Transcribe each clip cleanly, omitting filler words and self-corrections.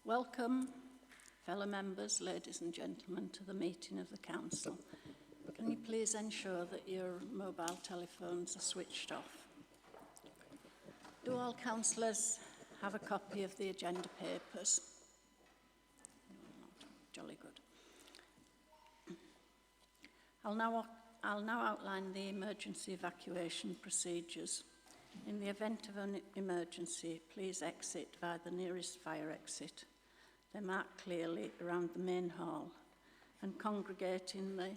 Welcome, fellow members, ladies and gentlemen, to the meeting of the Council. Can you please ensure that your mobile telephones are switched off? Do all councillors have a copy of the agenda papers? Jolly good. I'll now outline the emergency evacuation procedures. In the event of an emergency, please exit via the nearest fire exit. They're marked clearly around the main hall and congregate in the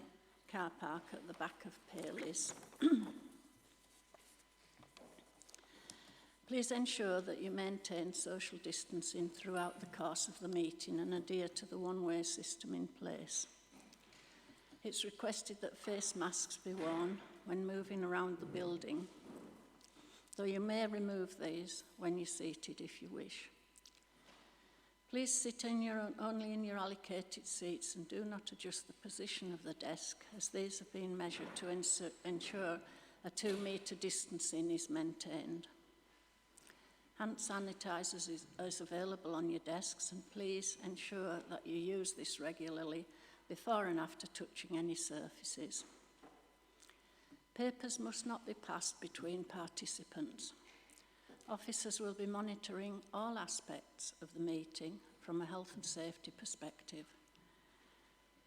car park at the back of Paley's. Please ensure that you maintain social distancing throughout the course of the meeting and adhere to the one-way system in place. It's requested that face masks be worn when moving around the building, though you may remove these when you're seated if you wish. Please sit only in your allocated seats and do not adjust the position of the desk, as these have been measured to ensure a 2-metre distancing is maintained. Hand sanitizers is available on your desks, and please ensure that you use this regularly before and after touching any surfaces. Papers must not be passed between participants. Officers will be monitoring all aspects of the meeting from a health and safety perspective.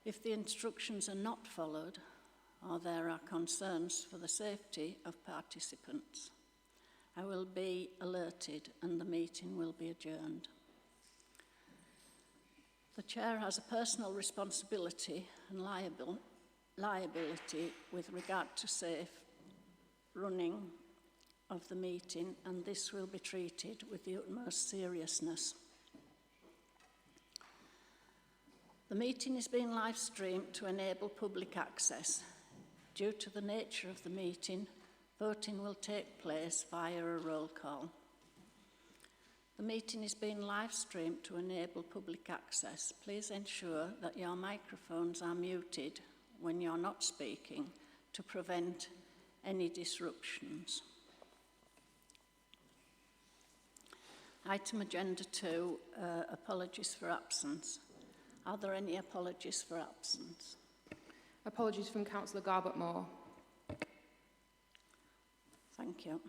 If the instructions are not followed, or there are concerns for the safety of participants, I will be alerted and the meeting will be adjourned. The Chair has a personal responsibility and liability with regard to safe running of the meeting, and this will be treated with the utmost seriousness. The meeting is being live streamed to enable public access. Due to the nature of the meeting, voting will take place via a roll call. The meeting is being live streamed to enable public access. Please ensure that your microphones are muted when you're not speaking to prevent any disruptions. Item agenda 2, apologies for absence. Are there any apologies for absence? Apologies from Councillor Garbutt-Moore. Thank you.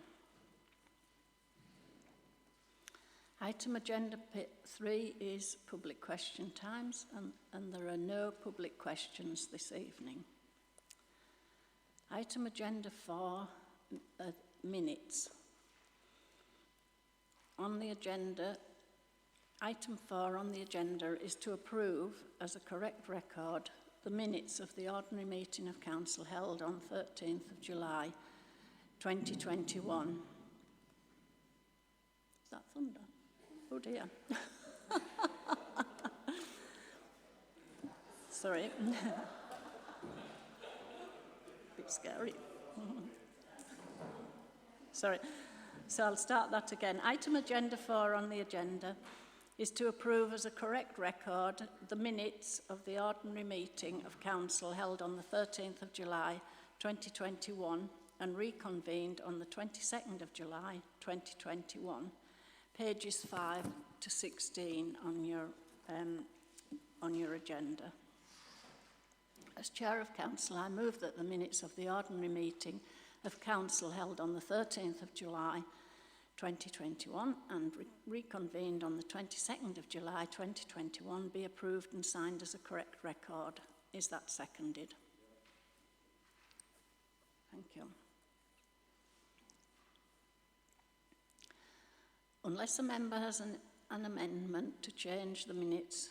Item agenda 3 is public question times, and there are no public questions this evening. Item agenda 4, minutes. On the agenda, item 4 on the agenda is to approve as a correct record the minutes of the ordinary meeting of Council held on 13th of July 2021. Is that thunder? Oh dear. Sorry. Bit scary. Sorry. So I'll start that again. Item agenda 4 on the agenda is to approve as a correct record the minutes of the ordinary meeting of Council held on the 13th of July 2021 and reconvened on the 22nd of July 2021. Pages 5 to 16 on your agenda. As Chair of Council, I move that the minutes of the ordinary meeting of Council held on the 13th of July 2021 and reconvened on the 22nd of July 2021 be approved and signed as a correct record. Is that seconded? Thank you. Unless a member has an amendment to change the minutes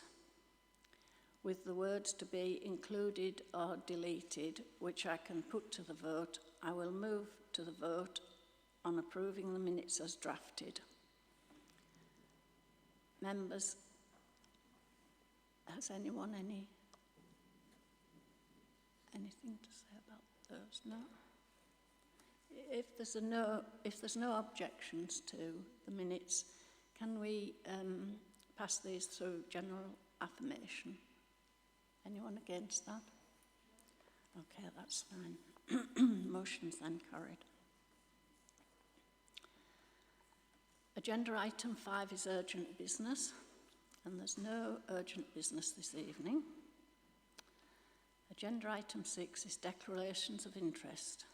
with the words to be included or deleted, which I can put to the vote, I will move to the vote on approving the minutes as drafted. Members, has anyone anything to say about those? No? If there's no objections to the minutes, can we pass these through general affirmation? Anyone against that? Okay, that's fine. Motion's then carried. Agenda item 5 is urgent business. And there's no urgent business this evening. Agenda item 6 is declarations of interest.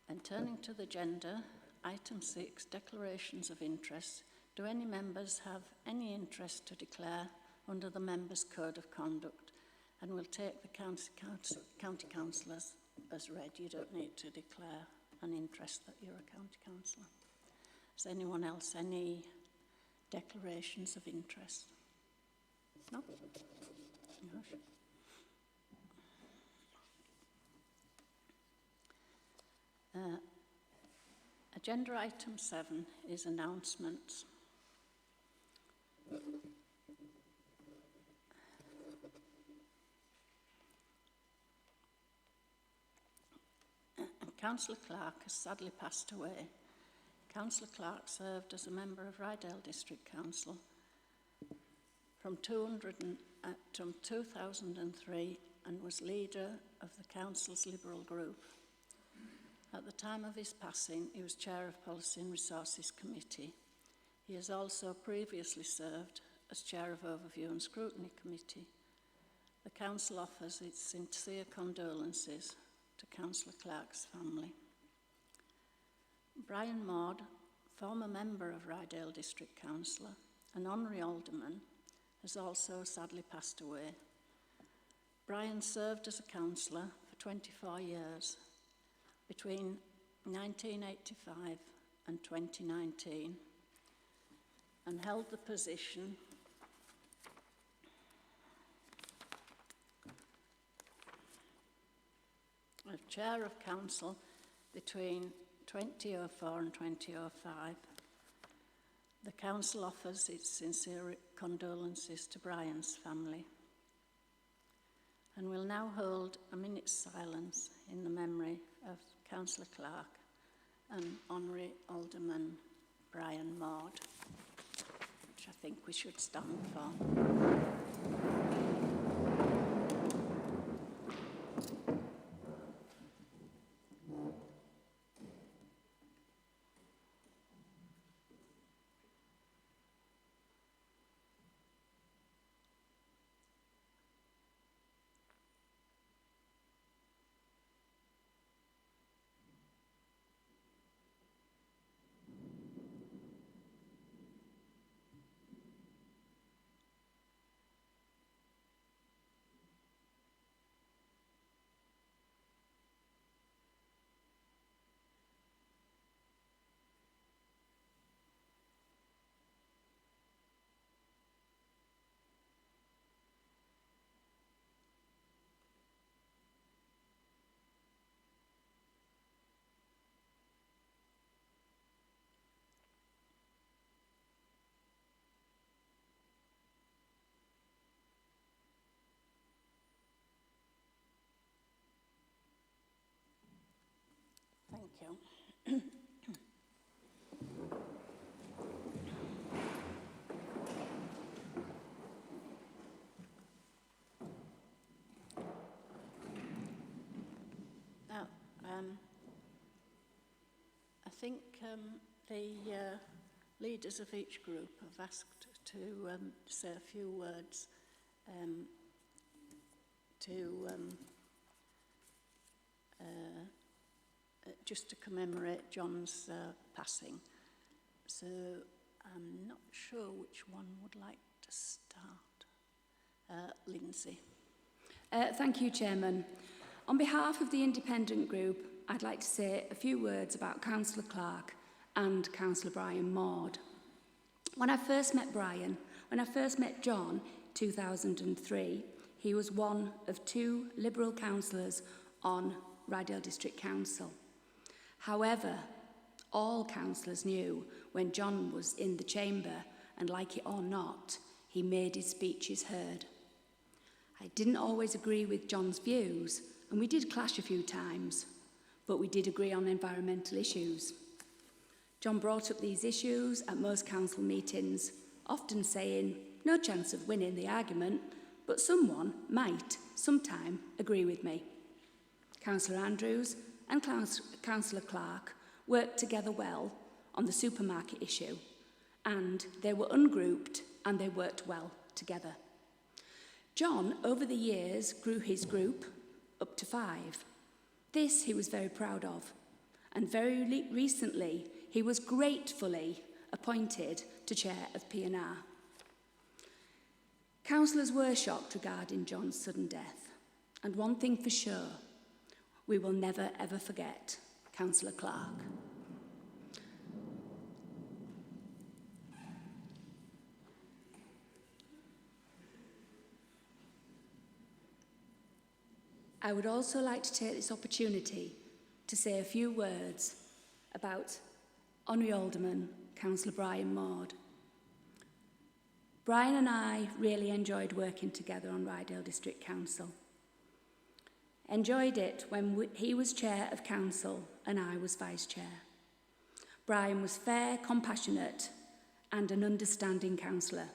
And turning to the agenda, item 6, declarations of interest. Do any members have any interest to declare under the Members' Code of Conduct? And we'll take the county councillors as read. You don't need to declare an interest that you're a county councillor. Has anyone else any declarations of interest? No? Gosh. Agenda item 7 is announcements. Councillor Clark has sadly passed away. Councillor Clark served as a member of Ryedale District Council from 2003 and was leader of the council's Liberal group. At the time of his passing, he was Chair of Policy and Resources Committee. He has also previously served as Chair of Overview and Scrutiny Committee. The Council offers its sincere condolences to Councillor Clark's family. Brian Maud, former member of Ryedale District Council and Honorary Alderman, has also sadly passed away. Brian served as a councillor for 24 years, between 1985 and 2019, and held the position of Chair of Council between 2004 and 2005. The Council offers its sincere condolences to Brian's family. And we'll now hold a minute's silence in the memory of Councillor Clark and Honorary Alderman Brian Maud, which I think we should stand for. Thank you. Now, I think the leaders of each group have asked to say a few words just to commemorate John's passing. So I'm not sure which one would like to start. Lindsay. Thank you, Chairman. On behalf of the Independent Group, I'd like to say a few words about Councillor Clark and Councillor Brian Maud. When I first met John, 2003, he was one of 2 Liberal councillors on Ryedale District Council. However, all councillors knew when John was in the chamber, and like it or not, he made his speeches heard. I didn't always agree with John's views, and we did clash a few times, but we did agree on environmental issues. John brought up these issues at most council meetings, often saying, no chance of winning the argument, but someone might sometime agree with me. Councillor Andrews and Councillor Clark worked together well on the supermarket issue, and they were ungrouped and they worked well together. John, over the years, grew his group up to 5. This he was very proud of, and very recently he was gratefully appointed to chair of P&R. Councillors were shocked regarding John's sudden death, and one thing for sure, we will never ever forget Councillor Clark. I would also like to take this opportunity to say a few words about Honorary Alderman Councillor Brian Maud. Brian and I really enjoyed working together on Ryedale District Council. Enjoyed it when he was chair of council and I was vice chair. Brian was fair, compassionate and an understanding councillor.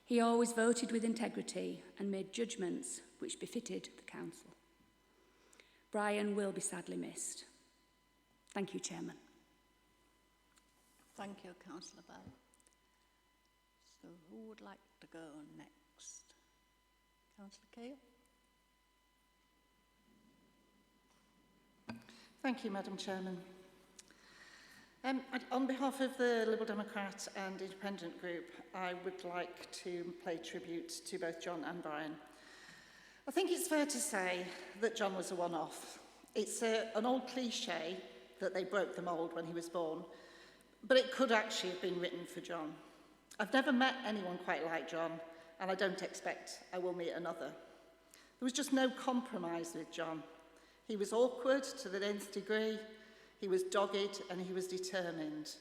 He always voted with integrity and made judgments which befitted the council. Brian will be sadly missed. Thank you, Chairman. Thank you, Councillor Bell. So who would like to go next? Councillor Keel? Thank you, Madam Chairman. On behalf of the Liberal Democrat and Independent Group, I would like to pay tribute to both John and Brian. I think it's fair to say that John was a one-off. It's an old cliche that they broke the mould when he was born, but it could actually have been written for John. I've never met anyone quite like John, and I don't expect I will meet another. There was just no compromise with John. He was awkward to the nth degree, he was dogged, and he was determined.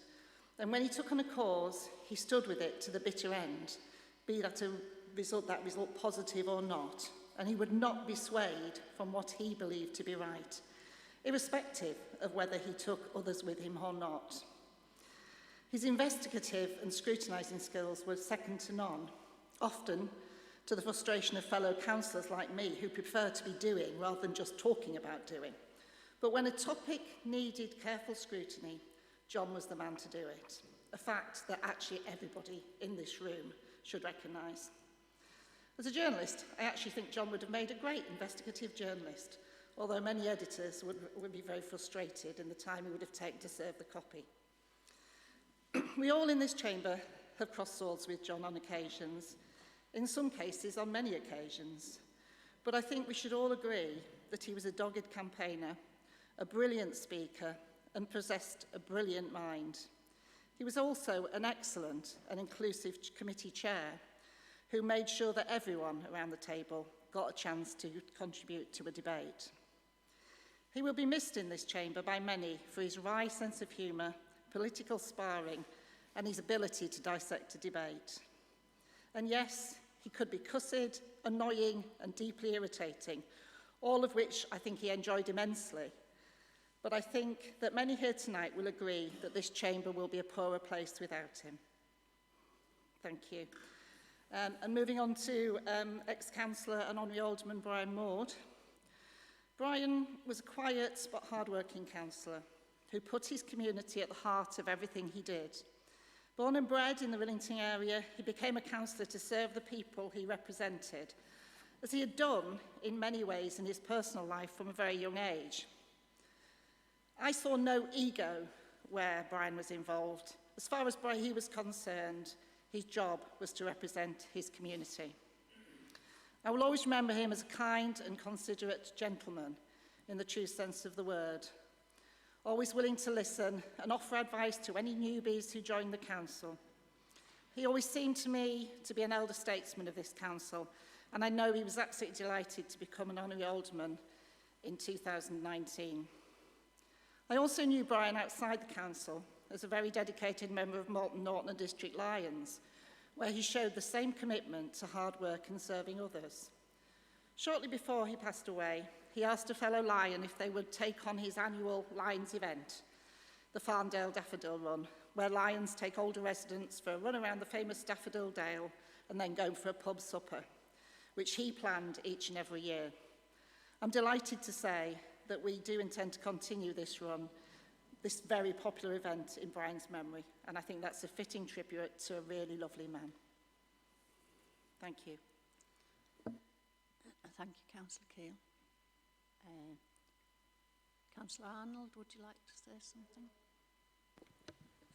And when he took on a cause, he stood with it to the bitter end, be that result positive or not, and he would not be swayed from what he believed to be right, irrespective of whether he took others with him or not. His investigative and scrutinising skills were second to none, often to the frustration of fellow councillors like me who prefer to be doing rather than just talking about doing. But when a topic needed careful scrutiny, John was the man to do it, a fact that actually everybody in this room should recognise. As a journalist, I actually think John would have made a great investigative journalist, although many editors would be very frustrated in the time he would have taken to serve the copy. We all in this chamber have crossed swords with John on occasions, in some cases on many occasions, but I think we should all agree that he was a dogged campaigner, a brilliant speaker, and possessed a brilliant mind. He was also an excellent and inclusive committee chair who made sure that everyone around the table got a chance to contribute to a debate. He will be missed in this chamber by many for his wry sense of humour, political sparring, and his ability to dissect a debate. And yes, he could be cussed, annoying, and deeply irritating, all of which I think he enjoyed immensely. But I think that many here tonight will agree that this chamber will be a poorer place without him. Thank you. And moving on to ex-councillor and Honorary Alderman Brian Maud. Brian was a quiet but hard-working councillor who put his community at the heart of everything he did. Born and bred in the Rillington area, he became a councillor to serve the people he represented, as he had done in many ways in his personal life from a very young age. I saw no ego where Brian was involved. As far as he was concerned, his job was to represent his community. I will always remember him as a kind and considerate gentleman in the true sense of the word, always willing to listen and offer advice to any newbies who joined the council. He always seemed to me to be an elder statesman of this council, and I know he was absolutely delighted to become an honorary alderman in 2019. I also knew Brian outside the council as a very dedicated member of Malton Norton and District Lions, where he showed the same commitment to hard work and serving others. Shortly before he passed away, he asked a fellow Lion if they would take on his annual Lions event, the Farndale Daffodil Run, where Lions take older residents for a run around the famous Daffodil Dale and then go for a pub supper, which he planned each and every year. I'm delighted to say that we do intend to continue this run, this very popular event in Brian's memory, and I think that's a fitting tribute to a really lovely man. Thank you. Thank you, Councillor Keel. Councillor Arnold, would you like to say something?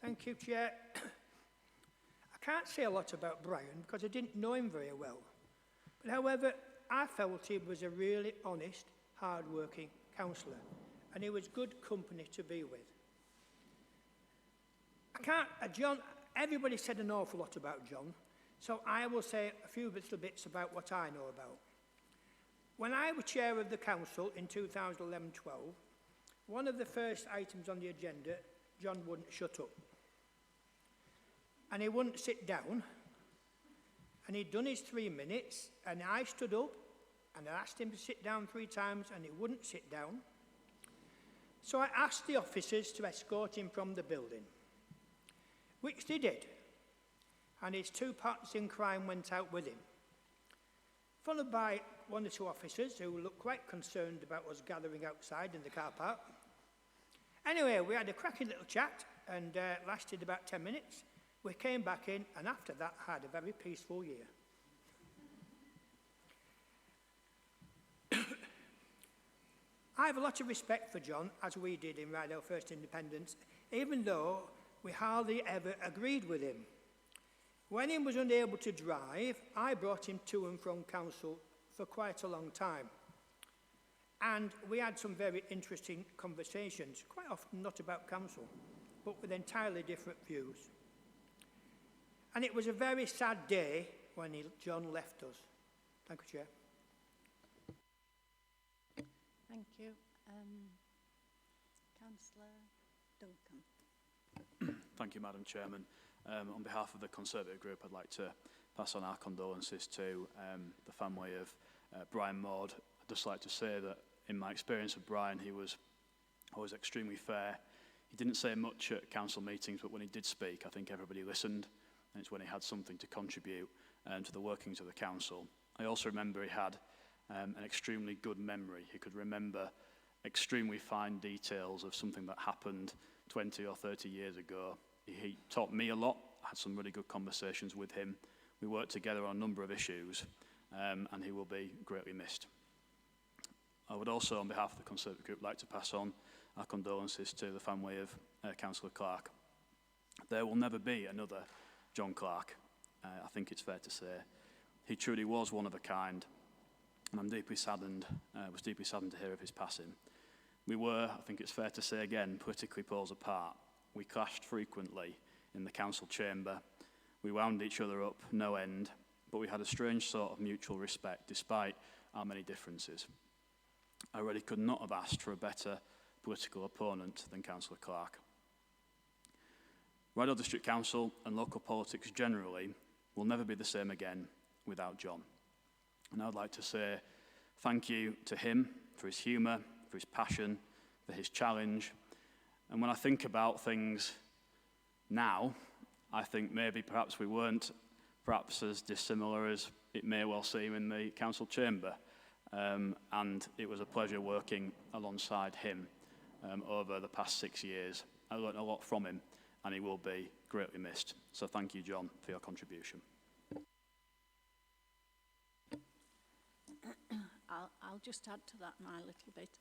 Thank you, Chair. I can't say a lot about Brian because I didn't know him very well. But however, I felt he was a really honest, hard-working councillor, and he was good company to be with. John, everybody said an awful lot about John, so I will say a few little bits about what I know about. When I was chair of the council in 2011-12, one of the first items on the agenda, John wouldn't shut up. And he wouldn't sit down. And he'd done his 3 minutes, and I stood up, and I asked him to sit down 3 times, and he wouldn't sit down. So I asked the officers to escort him from the building, which they did. And his 2 partners in crime went out with him, followed by 1 or 2 officers who looked quite concerned about us gathering outside in the car park. Anyway, we had a cracking little chat and lasted about 10 minutes. We came back in, and after that had a very peaceful year. I have a lot of respect for John, as we did in Ryedale First Independence, even though we hardly ever agreed with him. When he was unable to drive, I brought him to and from council for quite a long time. And we had some very interesting conversations, quite often not about council, but with entirely different views. And it was a very sad day when John left us. Thank you, Chair. Thank you. Councillor Duncan. Thank you, Madam Chairman. On behalf of the Conservative Group, I'd like to pass on our condolences to the family of Brian Maud. I'd just like to say that in my experience of Brian, he was always extremely fair. He didn't say much at council meetings, but when he did speak, I think everybody listened, and it's when he had something to contribute to the workings of the council. I also remember he had an extremely good memory. He could remember extremely fine details of something that happened 20 or 30 years ago. He taught me a lot. I had some really good conversations with him. We worked together on a number of issues, and he will be greatly missed. I would also, on behalf of the Conservative Group, like to pass on our condolences to the family of Councillor Clark. There will never be another John Clark, I think it's fair to say. He truly was one of a kind, and I'm deeply saddened, was deeply saddened to hear of his passing. We were, I think it's fair to say again, politically poles apart. We clashed frequently in the council chamber. We wound each other up no end, but we had a strange sort of mutual respect despite our many differences. I really could not have asked for a better political opponent than Councillor Clark. Ryedale District Council and local politics generally will never be the same again without John. And I would like to say thank you to him for his humour, for his passion, for his challenge. And when I think about things now, I think maybe perhaps we weren't perhaps as dissimilar as it may well seem in the council chamber. And it was a pleasure working alongside him over the past 6 years. I learned a lot from him, and he will be greatly missed. So thank you, John, for your contribution. I'll just add to that now a little bit.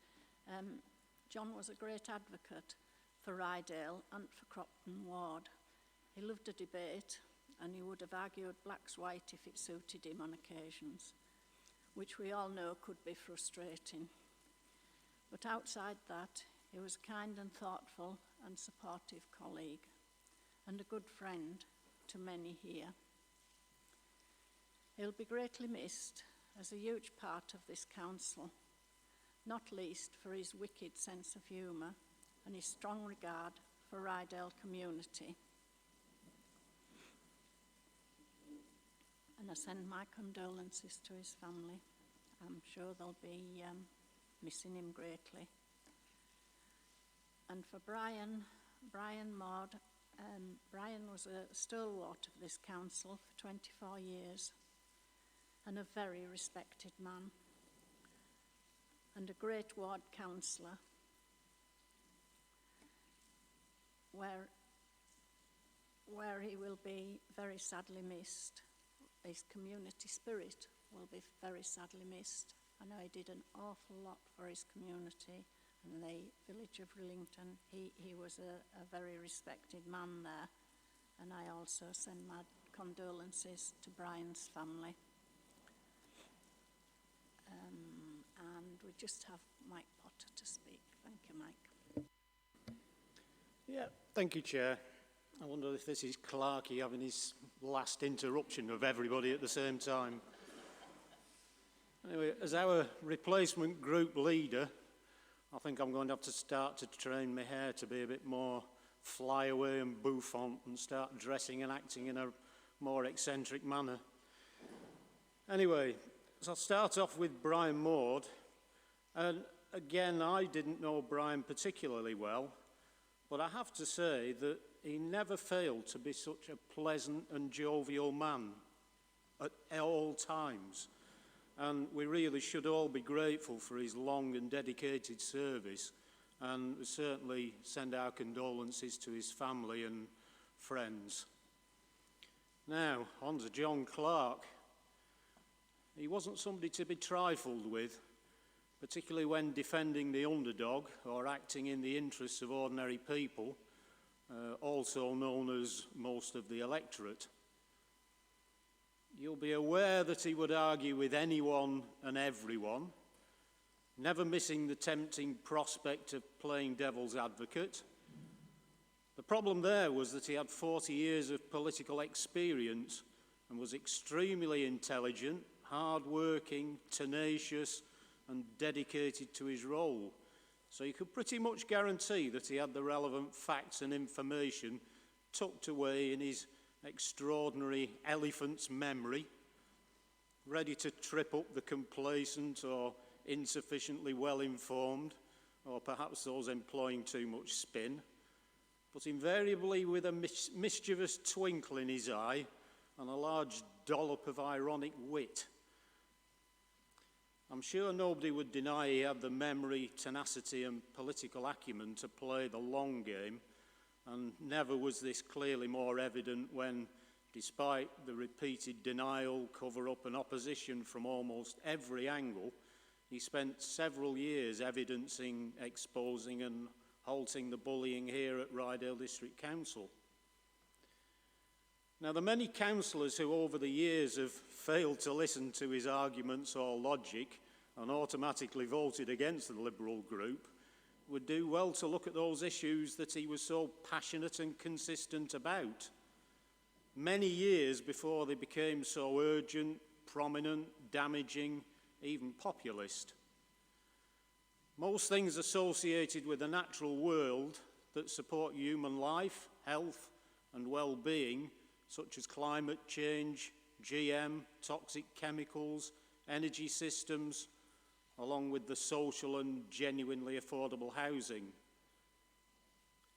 John was a great advocate for Ryedale and for Cropton Ward. He loved a debate, and he would have argued black's white if it suited him on occasions, which we all know could be frustrating. But outside that, he was a kind and thoughtful and supportive colleague, and a good friend to many here. He'll be greatly missed as a huge part of this council, not least for his wicked sense of humour and his strong regard for Ryedale community. And I send my condolences to his family. I'm sure they'll be missing him greatly. And for Brian Maud, Brian was a stalwart of this council for 24 years and a very respected man and a great ward councillor where he will be very sadly missed. his community spirit will be very sadly missed. I know he did an awful lot for his community and the village of Rillington. He was a very respected man there, and I also send my condolences to Brian's family. And we just have Mike Potter to speak. Thank you, Mike. Yeah, thank you, Chair. I wonder if this is Clarkey having his last interruption of everybody at the same time. Anyway, as our replacement group leader, I think I'm going to have to start to train my hair to be a bit more flyaway and bouffant and start dressing and acting in a more eccentric manner. Anyway, so I'll start off with Brian Maud. And again, I didn't know Brian particularly well, but I have to say that he never failed to be such a pleasant and jovial man at all times. And we really should all be grateful for his long and dedicated service, and we certainly send our condolences to his family and friends. Now, on to John Clark. He wasn't somebody to be trifled with, particularly when defending the underdog or acting in the interests of ordinary people, also known as most of the electorate. You'll be aware that he would argue with anyone and everyone, never missing the tempting prospect of playing devil's advocate. The problem there was that he had 40 years of political experience and was extremely intelligent, hard-working, tenacious, and dedicated to his role. So you could pretty much guarantee that he had the relevant facts and information tucked away in his extraordinary elephant's memory, ready to trip up the complacent or insufficiently well-informed, or perhaps those employing too much spin, but invariably with a mischievous twinkle in his eye and a large dollop of ironic wit. I'm sure nobody would deny he had the memory, tenacity and political acumen to play the long game, and never was this clearly more evident when, despite the repeated denial, cover-up and opposition from almost every angle, he spent several years evidencing, exposing and halting the bullying here at Ryedale District Council. Now, the many councillors who over the years have failed to listen to his arguments or logic and automatically voted against the Liberal group would do well to look at those issues that he was so passionate and consistent about, many years before they became so urgent, prominent, damaging, even populist. Most things associated with the natural world that support human life, health and well-being, such as climate change, GM, toxic chemicals, energy systems, along with the social and genuinely affordable housing.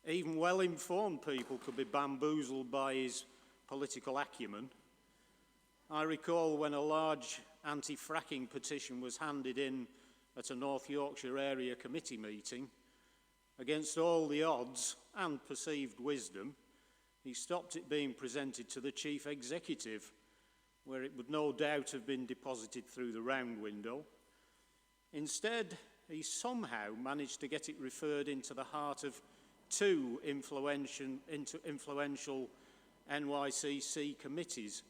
Even well-informed people could be bamboozled by his political acumen. I recall when a large anti-fracking petition was handed in at a North Yorkshire area committee meeting, against all the odds and perceived wisdom, he stopped it being presented to the chief executive, where it would no doubt have been deposited through the round window. Instead, he somehow managed to get it referred into the heart of two influential NYCC committees,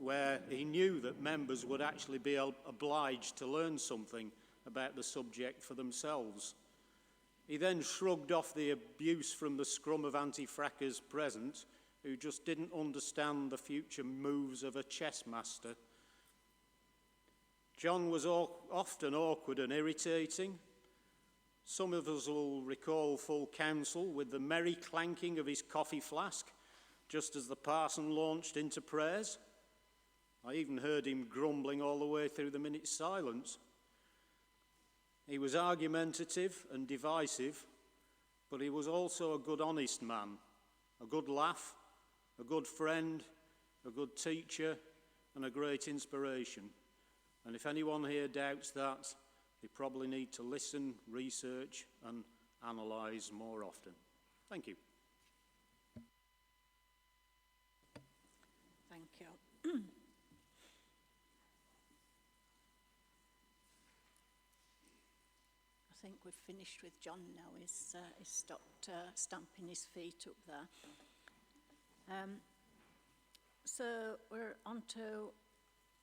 where he knew that members would actually be obliged to learn something about the subject for themselves. He then shrugged off the abuse from the scrum of anti-frackers present, who just didn't understand the future moves of a chess master. John was often awkward and irritating. Some of us will recall full council with the merry clanking of his coffee flask just as the parson launched into prayers. I even heard him grumbling all the way through the minute's silence. He was argumentative and divisive, but he was also a good, honest man, a good laugh, a good friend, a good teacher, and a great inspiration. And if anyone here doubts that, they probably need to listen, research, and analyse more often. Thank you. Thank you. think we've finished with John now. He's stopped stamping his feet up there. So we're on to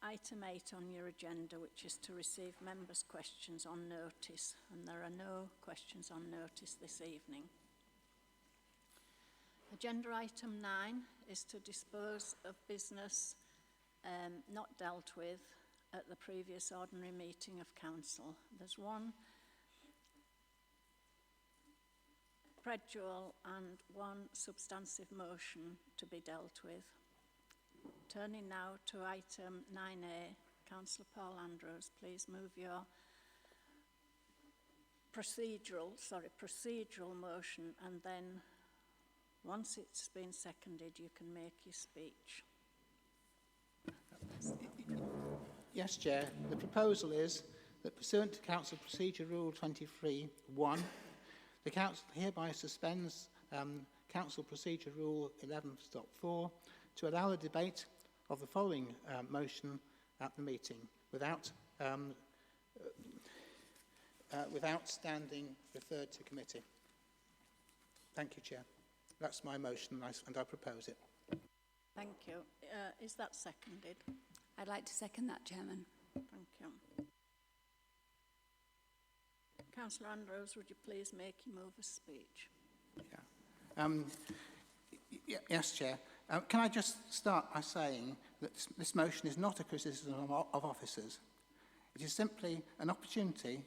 item 8 on your agenda, which is to receive members' questions on notice, and there are no questions on notice this evening. Agenda item 9 is to dispose of business not dealt with at the previous ordinary meeting of council. There's one predual and one substantive motion to be dealt with. Turning now to item 9A, Councillor Paul Andrews, please move your procedural motion, and then once it's been seconded, you can make your speech. Yes, Chair. The proposal is that pursuant to Council Procedure Rule 23(1), the Council hereby suspends Council Procedure Rule 11.4 to allow the debate of the following motion at the meeting without standing referred to committee. Thank you, Chair. That's my motion and I propose it. Thank you. Is that seconded? I'd like to second that, Chairman. Thank you. Councillor Andrews, would you please make your mover's speech? Yeah. Yes, Chair. Can I just start by saying that this motion is not a criticism of officers. It is simply an opportunity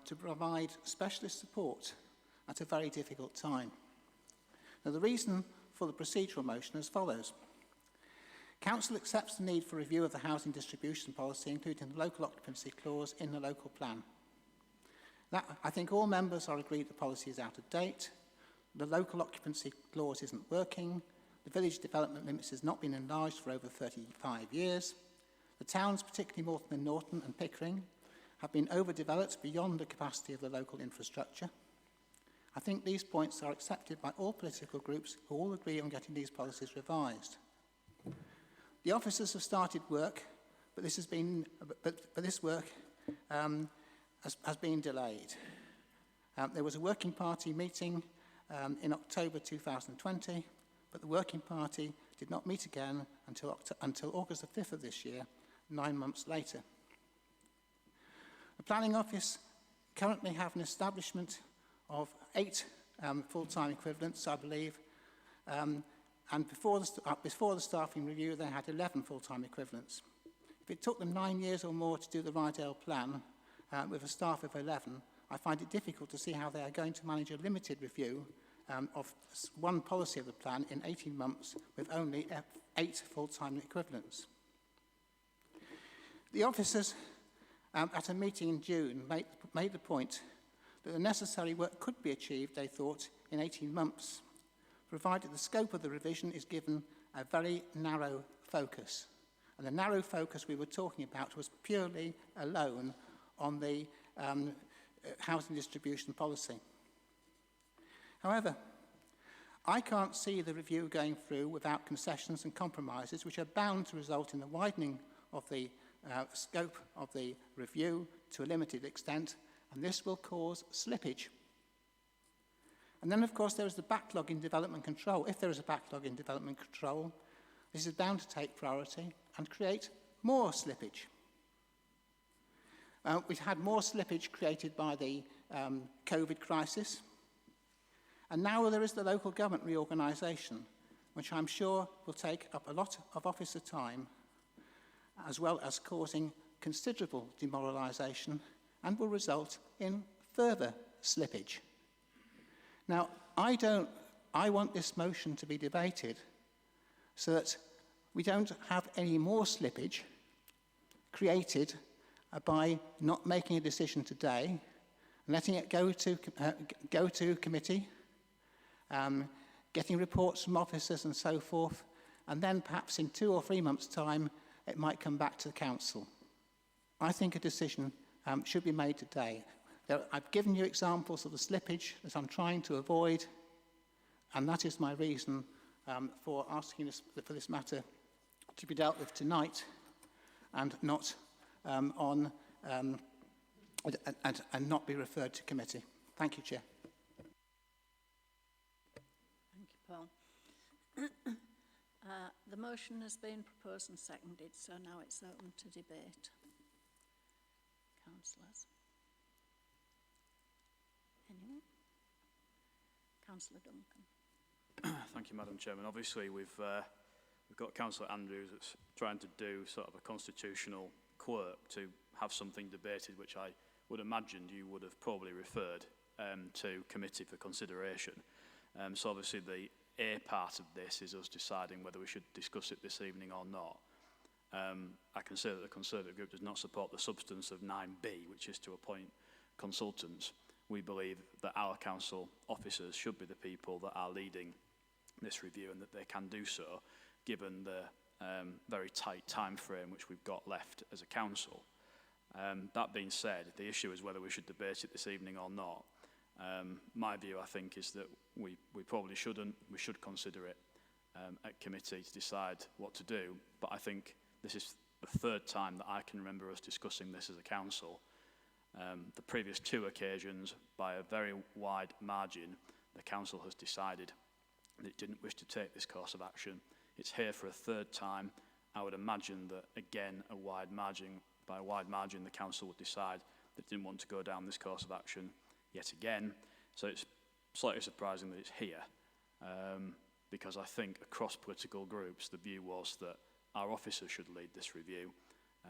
to provide specialist support at a very difficult time. Now, the reason for the procedural motion is as follows. Council accepts the need for review of the housing distribution policy, including the local occupancy clause in the local plan. I think all members are agreed the policy is out of date, the local occupancy clause isn't working, the village development limits has not been enlarged for over 35 years, the towns, particularly Morton and Norton and Pickering, have been overdeveloped beyond the capacity of the local infrastructure. I think these points are accepted by all political groups who all agree on getting these policies revised. The officers have started work, but this work has been delayed. There was a working party meeting in October 2020, but the working party did not meet again until August the 5th of this year, 9 months later. The Planning Office currently have an establishment of 8 full-time equivalents, I believe, and before the staffing review, they had 11 full-time equivalents. If it took them 9 years or more to do the Ryedale plan with a staff of 11, I find it difficult to see how they are going to manage a limited review of one policy of the plan in 18 months with only 8 full-time equivalents. The officers at a meeting in June made the point that the necessary work could be achieved, they thought, in 18 months, provided the scope of the revision is given a very narrow focus. And the narrow focus we were talking about was purely alone on the housing distribution policy. However, I can't see the review going through without concessions and compromises which are bound to result in the widening of the scope of the review to a limited extent, and this will cause slippage. And then, of course, there is the backlog in development control. If there is a backlog in development control, this is bound to take priority and create more slippage. We've had more slippage created by the COVID crisis. And now there is the local government reorganisation, which I'm sure will take up a lot of officer time, as well as causing considerable demoralisation and will result in further slippage. Now, I want this motion to be debated so that we don't have any more slippage created by not making a decision today and letting it go to committee, getting reports from officers and so forth, and then perhaps in 2 or 3 months' time it might come back to the council. I think a decision should be made today. I've given you examples of the slippage that I'm trying to avoid, and that is my reason for asking for this matter to be dealt with tonight and not on and not be referred to committee. Thank you, Chair. Thank you, Paul. The motion has been proposed and seconded, so now it's open to debate. Councillors? Anyone? Councillor Duncan. Thank you, Madam Chairman. Obviously, we've got Councillor Andrews that's trying to do sort of a constitutional quirk to have something debated, which I would imagine you would have probably referred to committee for consideration. So obviously the A part of this is us deciding whether we should discuss it this evening or not. I can say that the Conservative group does not support the substance of 9B, which is to appoint consultants. We believe that our council officers should be the people that are leading this review and that they can do so, given the very tight time frame which we've got left as a council. That being said, the issue is whether we should debate it this evening or not. My view, I think, is that we probably shouldn't. We should consider it at committee to decide what to do. But I think this is the third time that I can remember us discussing this as a council. The previous two occasions, by a very wide margin, the council has decided that it didn't wish to take this course of action. It's here for a third time. I would imagine that, again, by a wide margin, the council would decide that it didn't want to go down this course of action yet again. So it's slightly surprising that it's here, because I think across political groups, the view was that our officers should lead this review,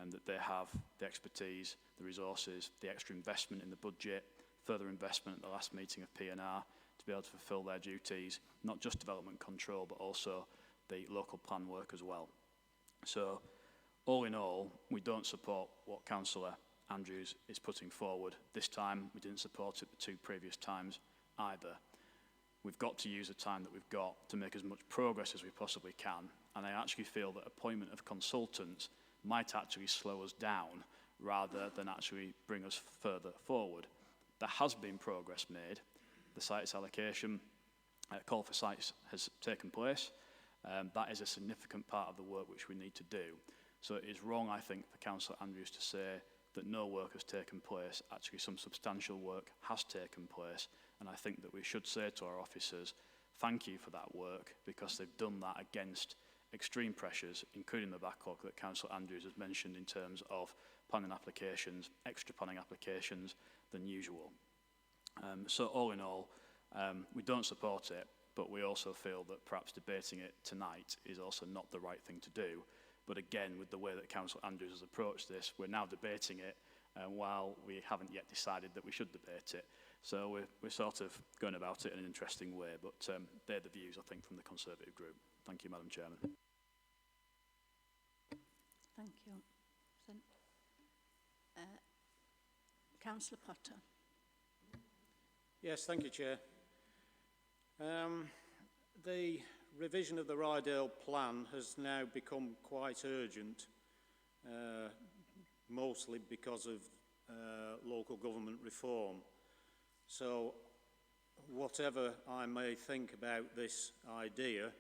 and that they have the expertise, the resources, the extra investment in the budget, further investment at the last meeting of P&R to be able to fulfil their duties, not just development control, but also the local plan work as well. So, all in all, we don't support what Councillor Andrews is putting forward this time. We didn't support it the two previous times either. We've got to use the time that we've got to make as much progress as we possibly can, and I actually feel that appointment of consultants might actually slow us down rather than actually bring us further forward. There has been progress made. The sites allocation, call for sites has taken place. That is a significant part of the work which we need to do. So it is wrong, I think, for Councillor Andrews to say that no work has taken place. Actually, some substantial work has taken place, and I think that we should say to our officers, thank you for that work, because they've done that against extreme pressures, including the backlog that Councillor Andrews has mentioned in terms of planning applications, extra planning applications than usual. So all in all, we don't support it, but we also feel that perhaps debating it tonight is also not the right thing to do. But again, with the way that Councillor Andrews has approached this, we're now debating it while we haven't yet decided that we should debate it. So we're sort of going about it in an interesting way, but they're the views, I think, from the Conservative group. Thank you, Madam Chairman. Thank you. Councillor Potter. Yes, thank you, Chair. The revision of the Ryedale plan has now become quite urgent, mostly because of local government reform. So whatever I may think about this idea,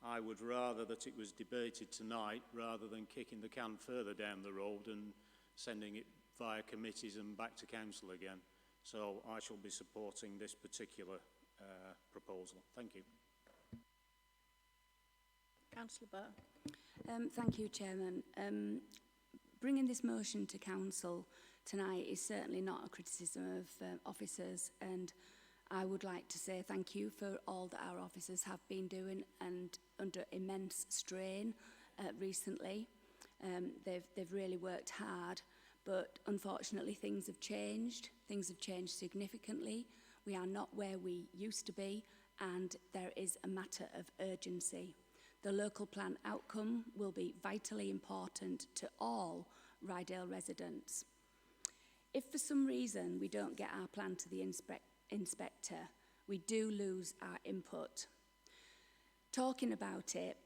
I would rather that it was debated tonight rather than kicking the can further down the road and sending it via committees and back to council again. So I shall be supporting this particular proposal. Thank you. Councillor Burr. Thank you, Chairman. Bringing this motion to council tonight is certainly not a criticism of officers, and I would like to say thank you for all that our officers have been doing and under immense strain recently. They've really worked hard, but unfortunately things have changed. Things have changed significantly. We are not where we used to be, and there is a matter of urgency. The local plan outcome will be vitally important to all Ryedale residents. If for some reason we don't get our plan to the inspector, we do lose our input. Talking about it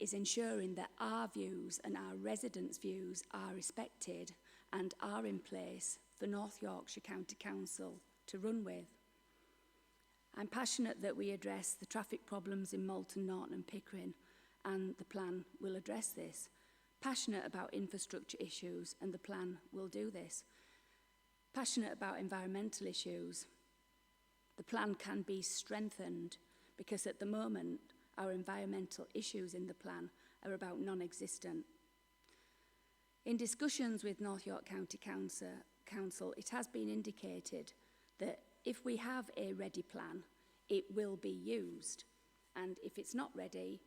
is ensuring that our views and our residents' views are respected and are in place for North Yorkshire County Council to run with. I'm passionate that we address the traffic problems in Moulton, Norton and Pickering, and the plan will address this. Passionate about infrastructure issues, and the plan will do this. passionate about environmental issues. The plan can be strengthened because at the moment our environmental issues in the plan are about non-existent. In discussions with North York County Council, it has been indicated that if we have a ready plan, it will be used. And if it's not ready,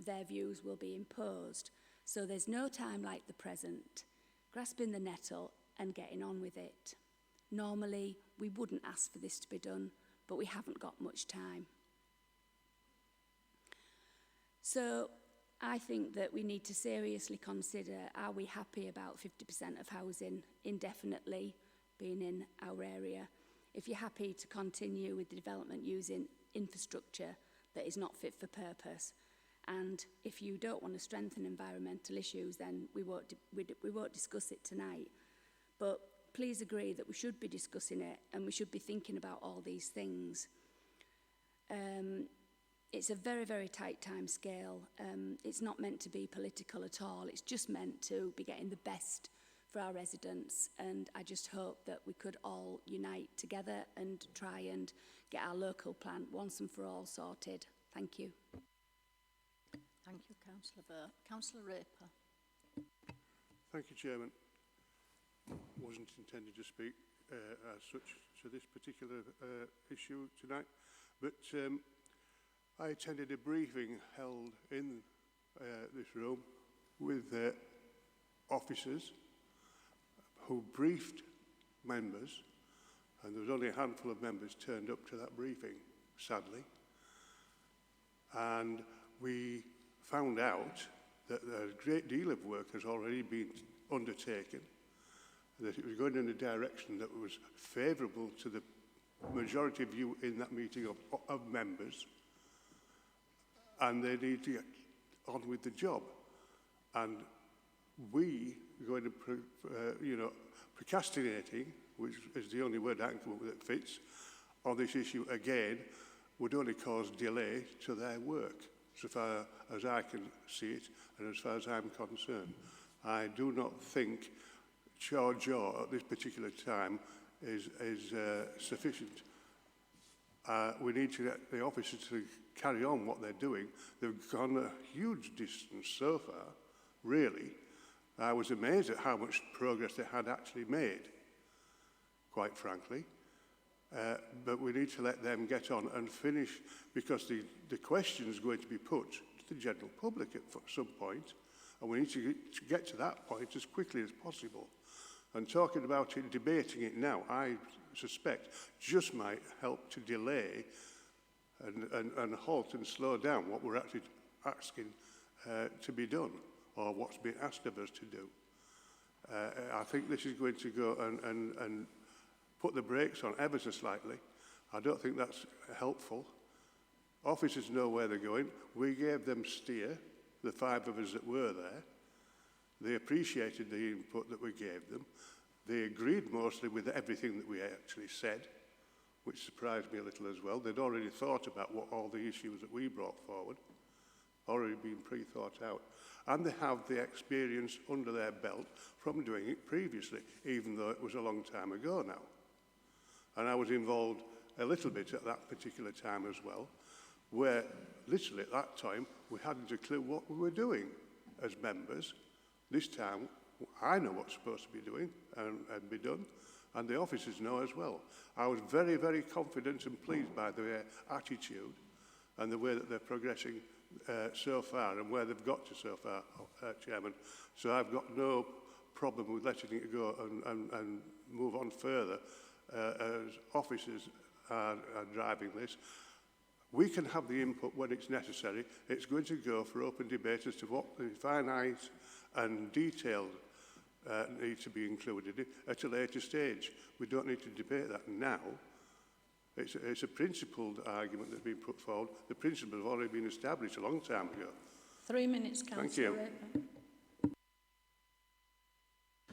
their views will be imposed. So there's no time like the present, grasping the nettle and getting on with it. Normally, we wouldn't ask for this to be done, but we haven't got much time. So I think that we need to seriously consider, are we happy about 50% of housing indefinitely being in our area? If you're happy to continue with the development using infrastructure that is not fit for purpose, and if you don't want to strengthen environmental issues, then we won't discuss it tonight. But please agree that we should be discussing it and we should be thinking about all these things. It's a very, very tight time scale. It's not meant to be political at all. It's just meant to be getting the best for our residents. And I just hope that we could all unite together and try and get our local plan once and for all sorted. Thank you. Thank you, Councillor Burke. Councillor Raper. Thank you, Chairman. Wasn't intended to speak as such to this particular issue tonight, but I attended a briefing held in this room with officers who briefed members, and there was only a handful of members turned up to that briefing, sadly. And we found out that a great deal of work has already been undertaken, that it was going in a direction that was favourable to the majority view in that meeting of members, and they need to get on with the job. And we going to, procrastinating, which is the only word I can come up with that fits, on this issue again, would only cause delay to their work, so far as I can see it, and as far as I'm concerned. I do not think charge at this particular time is sufficient. We need to get the officers to carry on what they're doing. They've gone a huge distance so far, really. I was amazed at how much progress they had actually made, quite frankly. But we need to let them get on and finish, because the question is going to be put to the general public at some point, and we need to get to that point as quickly as possible. And talking about it, debating it now, I suspect just might help to delay and halt and slow down what we're actually asking to be done, or what's being asked of us to do. I think this is going to go and put the brakes on ever so slightly. I don't think that's helpful. Officers know where they're going. We gave them steer, the 5 of us that were there. They appreciated the input that we gave them. They agreed mostly with everything that we actually said, which surprised me a little as well. They'd already thought about what all the issues that we brought forward, already been pre-thought out. And they have the experience under their belt from doing it previously, even though it was a long time ago now. And I was involved a little bit at that particular time as well, where literally at that time we hadn't a clue what we were doing as members. This time I know what's supposed to be doing and be done, and the officers know as well. I was very, very confident and pleased by their attitude and the way that they're progressing so far and where they've got to so far, Chairman. So I've got no problem with letting it go and move on further as officers are driving this. We can have the input when it's necessary. It's going to go for open debate as to what the finite and detailed need to be included at a later stage. We don't need to debate that now. It's a principled argument that's been put forward. The principles have already been established a long time ago. 3 minutes, Councillor Thank you.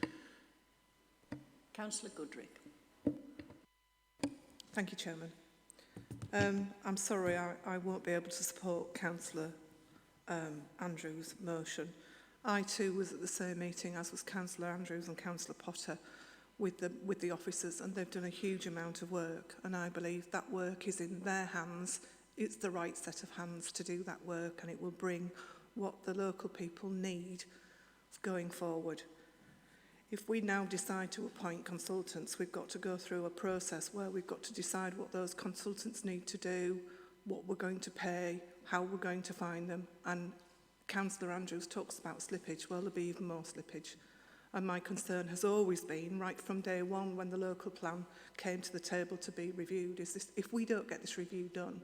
Raper. Councillor Goodrick. Thank you, Chairman. I'm sorry, I won't be able to support Councillor Andrews' motion. I too was at the same meeting as was Councillor Andrews and Councillor Potter, with the officers, and they've done a huge amount of work, and I believe that work is in their hands. It's the right set of hands to do that work, and it will bring what the local people need going forward. If we now decide to appoint consultants, we've got to go through a process where we've got to decide what those consultants need to do, what we're going to pay, how we're going to find them. And Councillor Andrews talks about slippage. Well, there'll be even more slippage. And my concern has always been, right from day one when the local plan came to the table to be reviewed, is this: if we don't get this review done,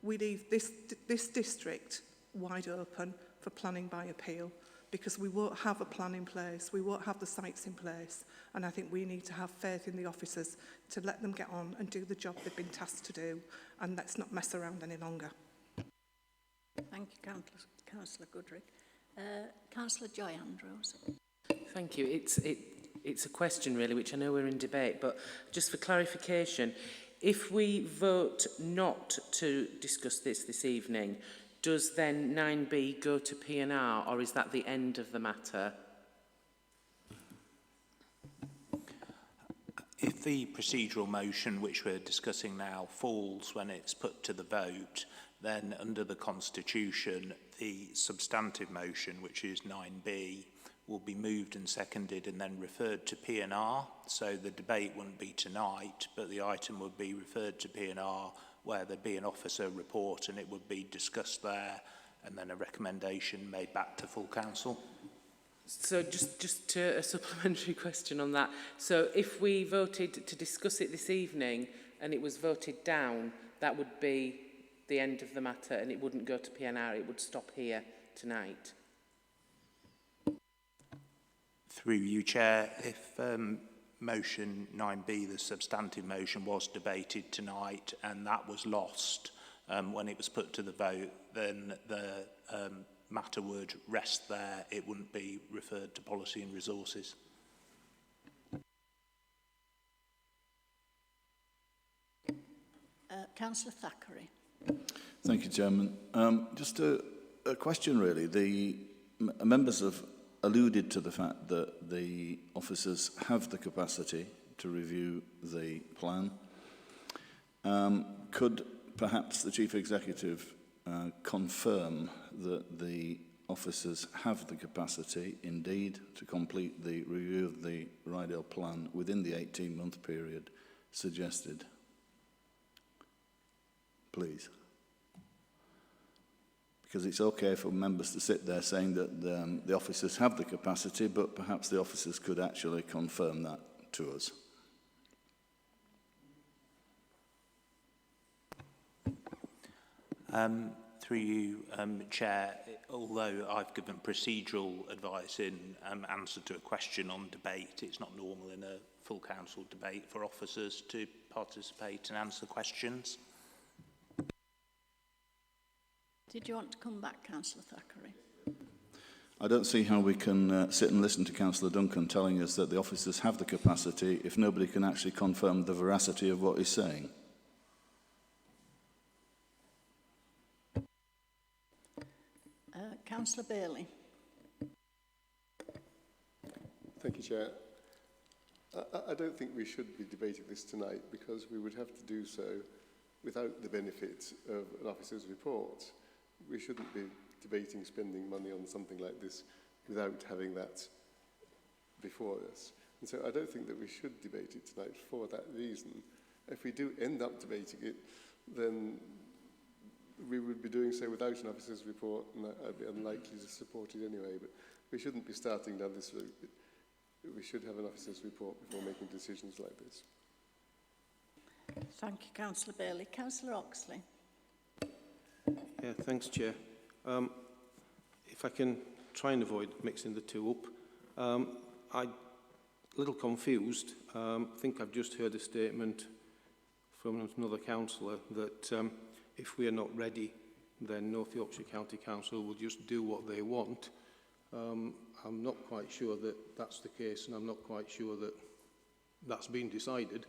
we leave this district wide open for planning by appeal, because we won't have a plan in place, we won't have the sites in place, and I think we need to have faith in the officers to let them get on and do the job they've been tasked to do, and let's not mess around any longer. Thank you, Councillor Goodrick. Councillor Joy Andrews. Thank you. It's a question really, which I know we're in debate, but just for clarification, if we vote not to discuss this evening, does then 9B go to P&R, or is that the end of the matter? If the procedural motion which we're discussing now falls when it's put to the vote, then under the Constitution, the substantive motion, which is 9B, will be moved and seconded and then referred to P&R. So the debate wouldn't be tonight, but the item would be referred to P&R, where there'd be an officer report and it would be discussed there, and then a recommendation made back to full council. So just a supplementary question on that. So if we voted to discuss it this evening and it was voted down, that would be the end of the matter and it wouldn't go to P&R, it would stop here tonight? Through you, Chair, if motion 9B, the substantive motion, was debated tonight and that was lost when it was put to the vote, then the matter would rest there. It wouldn't be referred to Policy and Resources. Councillor Thackeray. Thank you, Chairman. Just a question, really. The members have alluded to the fact that the officers have the capacity to review the plan. Could perhaps the Chief Executive confirm that the officers have the capacity, indeed, to complete the review of the Ryedale plan within the 18-month period suggested? Please. Because it's okay for members to sit there saying that the officers have the capacity, but perhaps the officers could actually confirm that to us. Through you, Chair, although I've given procedural advice in answer to a question on debate, it's not normal in a full council debate for officers to participate and answer questions. Did you want to come back, Councillor Thackeray? I don't see how we can sit and listen to Councillor Duncan telling us that the officers have the capacity if nobody can actually confirm the veracity of what he's saying. Councillor Bailey. Thank you, Chair. I don't think we should be debating this tonight because we would have to do so without the benefit of an officer's report. We shouldn't be debating spending money on something like this without having that before us. And so I don't think that we should debate it tonight for that reason. If we do end up debating it, then we would be doing so without an officer's report, and I'd be unlikely to support it anyway. But we shouldn't be starting down this route. We should have an officer's report before making decisions like this. Thank you, Councillor Bailey. Councillor Oxley. Yeah, thanks, Chair. If I can try and avoid mixing the two up, I'm a little confused. I think I've just heard a statement from another councillor that if we are not ready, then North Yorkshire County Council will just do what they want. I'm not quite sure that that's the case, and I'm not quite sure that that's been decided.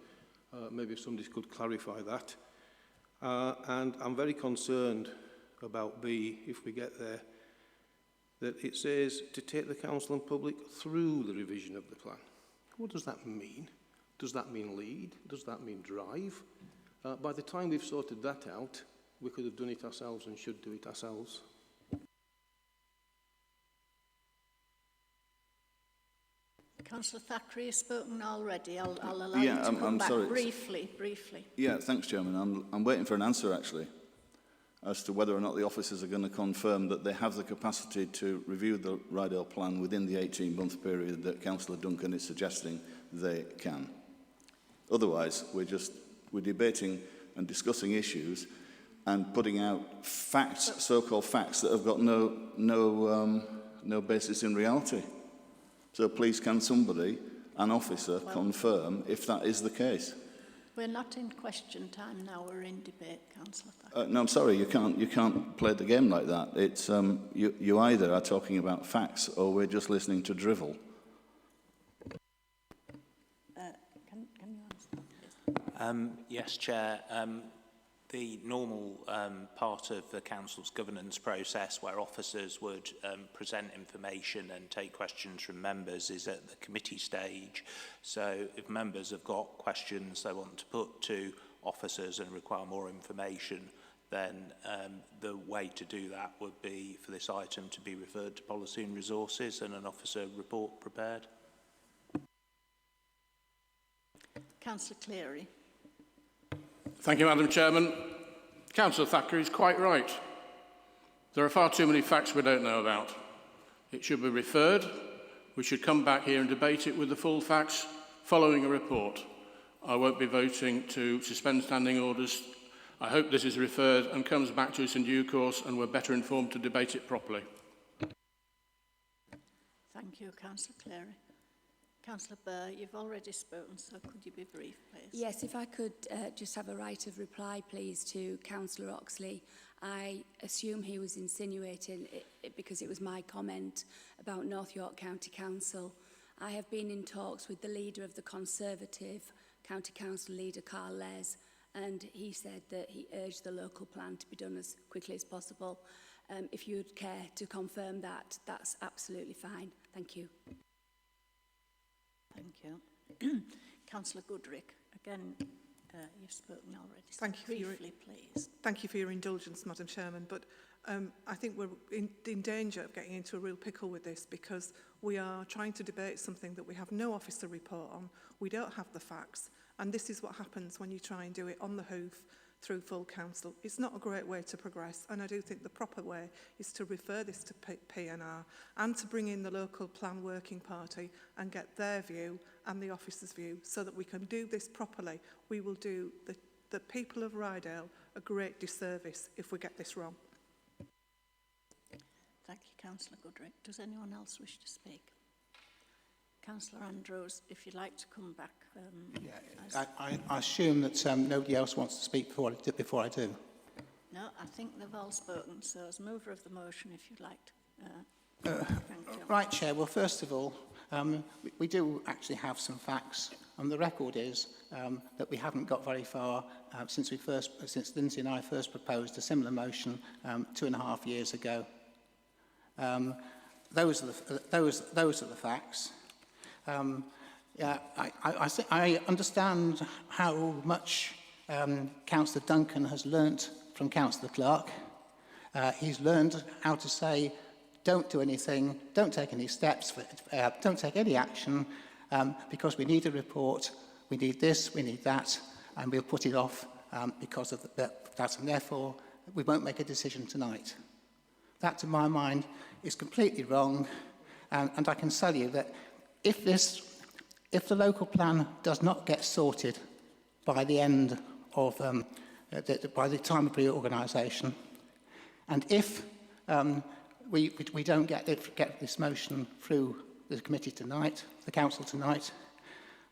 Maybe if somebody could clarify that. And I'm very concerned about B, if we get there, that it says to take the council and public through the revision of the plan. What does that mean? Does that mean lead? Does that mean drive? By the time we've sorted that out, we could have done it ourselves and should do it ourselves. Councillor Thackeray has spoken already. I'll allow you to come back briefly. Yeah, thanks, Chairman. I'm waiting for an answer, actually, as to whether or not the officers are going to confirm that they have the capacity to review the Ryedale plan within the 18-month period that Councillor Duncan is suggesting they can. Otherwise, we're debating and discussing issues and putting out facts, so-called facts, that have got no basis in reality. So please, can somebody, an officer, confirm if that is the case? We're not in question time now, we're in debate, Councillor Thackeray. No, I'm sorry, you can't play the game like that. It's, you either are talking about facts or we're just listening to drivel. Can you answer, please? Yes, Chair. The normal part of the Council's governance process where officers would present information and take questions from members is at the committee stage. So if members have got questions they want to put to officers and require more information, then the way to do that would be for this item to be referred to Policy and Resources and an officer report prepared. Councillor Cleary. Thank you, Madam Chairman. Councillor Thackeray is quite right. There are far too many facts we don't know about. It should be referred. We should come back here and debate it with the full facts following a report. I won't be voting to suspend standing orders. I hope this is referred and comes back to us in due course and we're better informed to debate it properly. Thank you, Councillor Cleary. Councillor Burr, you've already spoken, so could you be brief, please? Yes, if I could just have a right of reply, please, to Councillor Oxley. I assume he was insinuating it because it was my comment about North York County Council. I have been in talks with the leader of the Conservative County Council leader, Carl Les, and he said that he urged the local plan to be done as quickly as possible. If you would care to confirm that, that's absolutely fine. Thank you. Thank you. Councillor Goodrick, again, you've spoken already. So Thank you briefly, please. Thank you for your indulgence, Madam Chairman, but I think we're in danger of getting into a real pickle with this because we are trying to debate something that we have no officer report on, we don't have the facts, and this is what happens when you try and do it on the hoof through full council. It's not a great way to progress, and I do think the proper way is to refer this to PNR and to bring in the local plan working party and get their view and the officer's view so that we can do this properly. We will do the people of Ryedale a great disservice if we get this wrong. Thank you, Councillor Goodrick. Does anyone else wish to speak? Councillor Andrews, if you'd like to come back. I assume that nobody else wants to speak before I do. No, I think they've all spoken, so as mover of the motion, if you'd like to. Thank you. Right, Chair. Well, first of all, we do actually have some facts. The record is that we haven't got very far since Lindsay and I first proposed a similar motion 2.5 years ago. Those are the facts. I understand how much Councillor Duncan has learnt from Councillor Clark. He's learned how to say, don't do anything, don't take any steps, don't take any action, because we need a report, we need this, we need that, and we'll put it off because of that, and therefore we won't make a decision tonight. That, to my mind, is completely wrong, and I can tell you that if the local plan does not get sorted by the end of by the time of reorganisation, and if we don't get this motion through the committee tonight, the council tonight,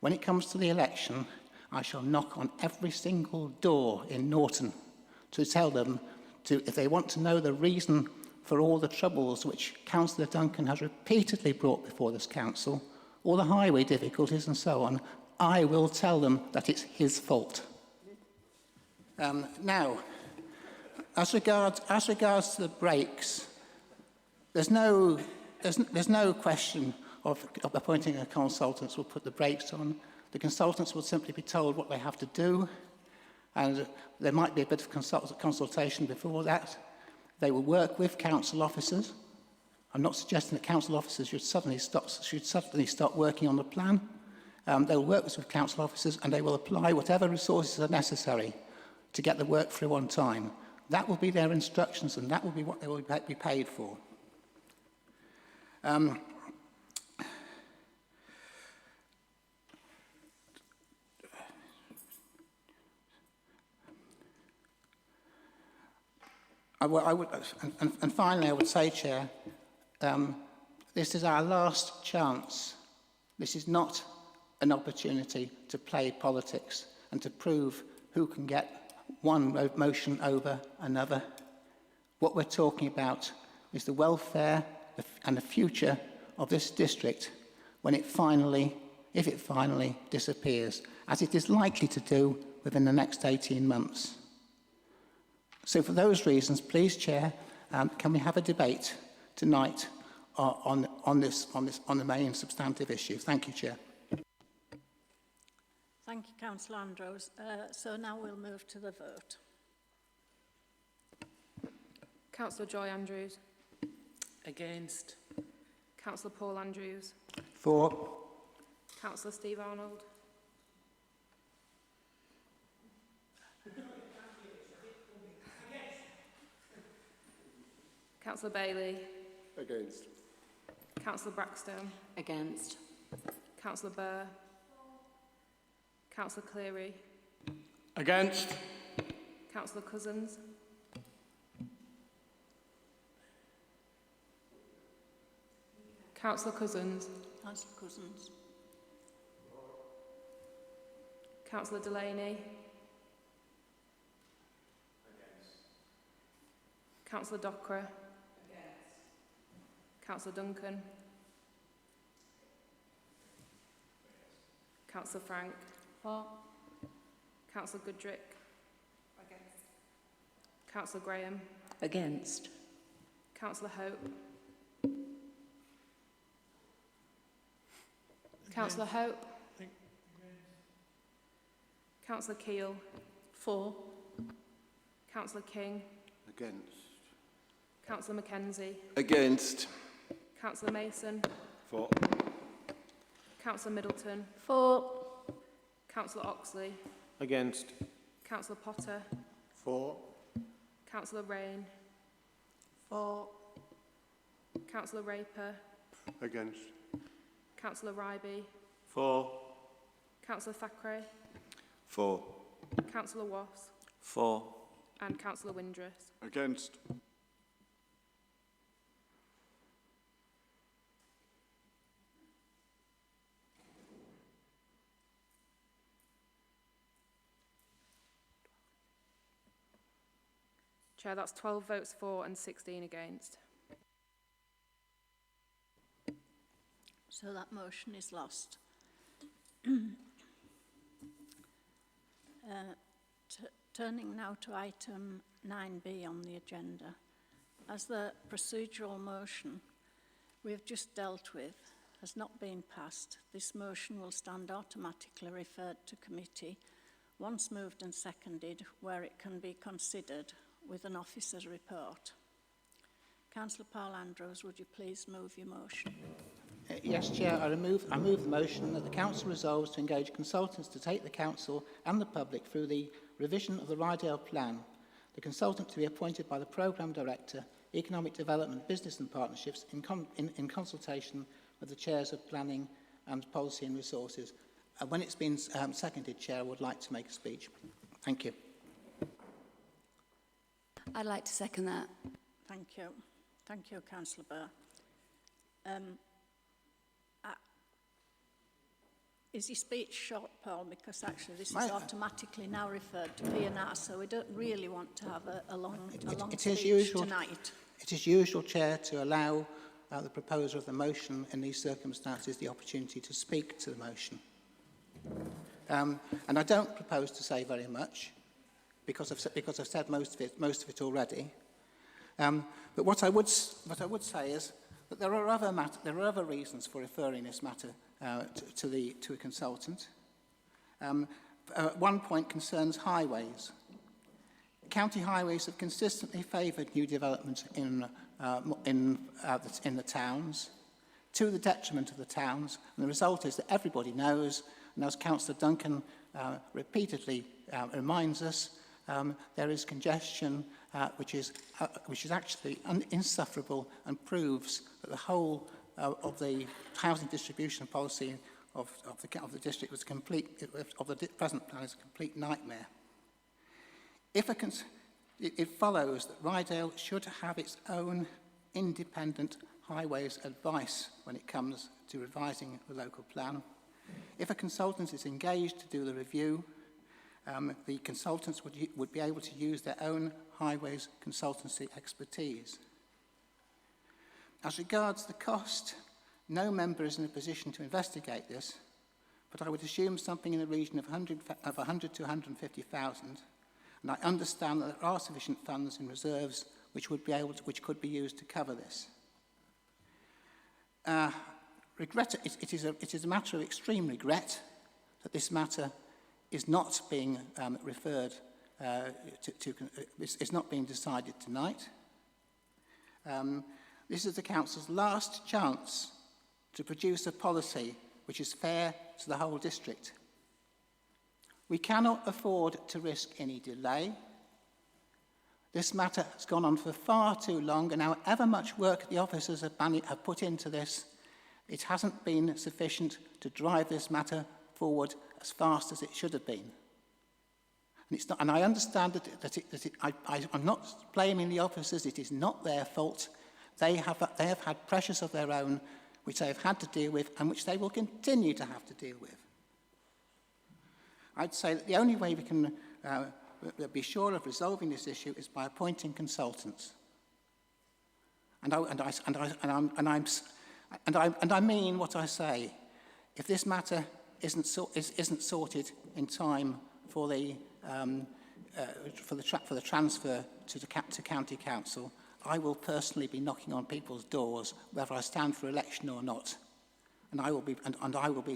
when it comes to the election, I shall knock on every single door in Norton to tell them if they want to know the reason for all the troubles which Councillor Duncan has repeatedly brought before this council, all the highway difficulties and so on, I will tell them that it's his fault. Now, as regards to the brakes, there's no question of appointing a consultant who will put the brakes on. The consultants will simply be told what they have to do, and there might be a bit of consultation before that. They will work with council officers. I'm not suggesting that council officers should suddenly stop working on the plan. They will work with council officers, and they will apply whatever resources are necessary to get the work through on time. That will be their instructions, and that will be what they will be paid for. Finally, I would say, Chair, this is our last chance. This is not an opportunity to play politics and to prove who can get one motion over another. What we're talking about is the welfare and the future of this district when it finally, if it finally disappears, as it is likely to do within the next 18 months. So for those reasons, please, Chair, can we have a debate tonight on the main substantive issue? Thank you, Chair. Thank you, Councillor Andrews. So now we'll move to the vote. Councillor Joy Andrews. Against. Councillor Paul Andrews. For. Councillor Steve Arnold. Councillor Bailey. Against. Councillor Braxton. Against. Councillor Burr. Councillor Cleary. Against. Councillor Cousins. Councillor Cousins. Councillor Cousins. Councillor Delaney. Councillor Dockra. Councillor Duncan. Councillor Frank. For. Councillor Goodrick. Councillor Graham. Against. Councillor Hope. Councillor Hope. Councillor Keel. For. Councillor King. Against. Councillor Mackenzie. Against. Councillor Mason. For. Councillor Middleton. For. Councillor Oxley. Against. Councillor Potter. For. Councillor Rain. For. Councillor Raper. Against. Councillor Ryby. For. Councillor Thackeray. For. Councillor Wass. For. And Councillor Windress. Against. Chair, that's 12 votes for and 16 against. So that motion is lost. Turning now to item 9B on the agenda. As the procedural motion we have just dealt with has not been passed, this motion will stand automatically referred to committee once moved and seconded, where it can be considered with an officer's report. Councillor Paul Andrews, would you please move your motion? Yes, Chair, I move the motion that the Council resolves to engage consultants to take the Council and the public through the revision of the Ryedale Plan, the consultant to be appointed by the Programme Director, Economic Development, Business and Partnerships in consultation with the Chairs of Planning and Policy and Resources. When it's been seconded, Chair, I would like to make a speech. Thank you. I'd like to second that. Thank you. Thank you, Councillor Burr. Is your speech short, Paul? Because actually this is automatically now referred to P&R, so we don't really want to have a long speech tonight. It is usual, Chair, to allow the proposer of the motion in these circumstances the opportunity to speak to the motion. And I don't propose to say very much because I've said most of it already. But what I would say is that there are other reasons for referring this matter to a consultant. One point concerns highways. County highways have consistently favoured new development in the towns, to the detriment of the towns, and the result is that everybody knows, and as Councillor Duncan repeatedly reminds us, there is congestion which is actually insufferable and proves that the whole of the housing distribution policy of the district was of the present plan is a complete nightmare. It follows that Ryedale should have its own independent highways advice when it comes to revising the local plan. If a consultant is engaged to do the review, the consultants would be able to use their own highways consultancy expertise. As regards the cost, no member is in a position to investigate this, but I would assume something in the region of 100 to 150,000, and I understand that there are sufficient funds in reserves which could be used to cover this. It is a matter of extreme regret that this matter is not being referred it's not being decided tonight. This is the Council's last chance to produce a policy which is fair to the whole district. We cannot afford to risk any delay. This matter has gone on for far too long, and however much work the officers have put into this, it hasn't been sufficient to drive this matter forward as fast as it should have been. And, it's not, and I understand I'm not blaming the officers, it is not their fault. They have had pressures of their own which they have had to deal with and which they will continue to have to deal with. I'd say that the only way we can be sure of resolving this issue is by appointing consultants. And I mean what I say. If this matter isn't sorted in time for the transfer to county council, I will personally be knocking on people's doors, whether I stand for election or not, and I will be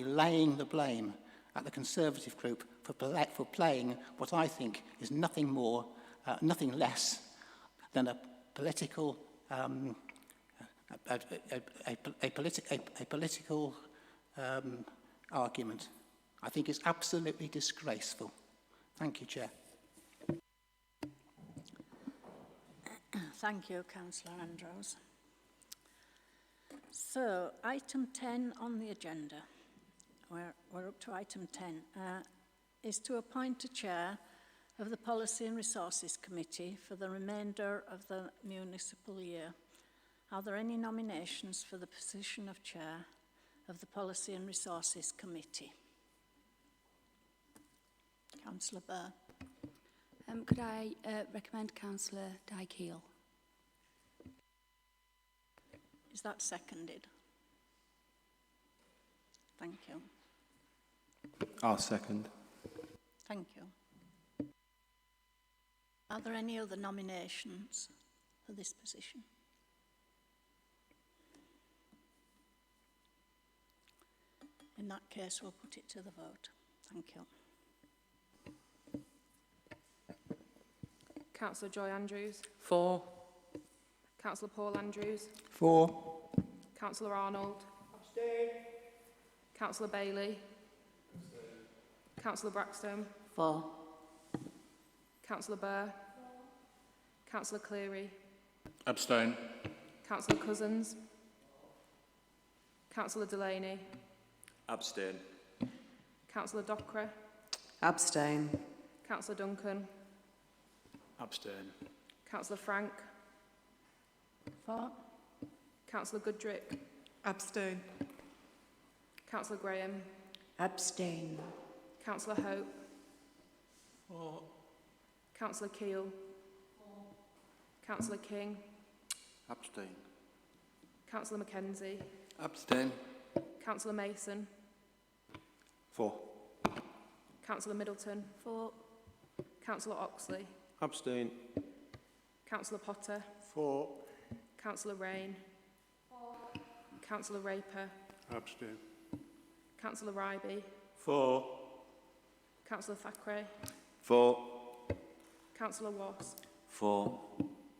laying the blame at the Conservative group for playing what I think is nothing less than a political argument. I think it's absolutely disgraceful. Thank you, Chair. Thank you, Councillor Andrews. So, item 10 on the agenda, we're up to item 10, is to appoint a chair of the Policy and Resources Committee for the remainder of the municipal year. Are there any nominations for the position of chair of the Policy and Resources Committee? Councillor Burr. Could I recommend Councillor Dykeel? Is that seconded? Thank you. I'll second. Thank you. Are there any other nominations for this position? In that case, we'll put it to the vote. Thank you. Councillor Joy Andrews. 4. Councillor Paul Andrews. 4. Councillor Arnold. Abstain. Councillor Bailey. Abstain. Councillor Braxton. 4. Councillor Burr. Councillor Cleary. Abstain. Councillor Cousins. Councillor Delaney. Abstain. Councillor Dockery. Abstain. Councillor Duncan. Abstain. Councillor Frank. 4. Councillor Goodrick. Abstain. Councillor Graham. Abstain. Councillor Hope. 4. Councillor Keel. 4. Councillor King. Abstain. Councillor Mackenzie. Abstain. Councillor Mason. 4. Councillor Middleton. 4. Councillor Oxley. Abstain. Councillor Potter. 4. Councillor Rain. 4. Councillor Raper. Abstain. Councillor Ryby. 4. Councillor Thackeray, For. Councillor Wass For.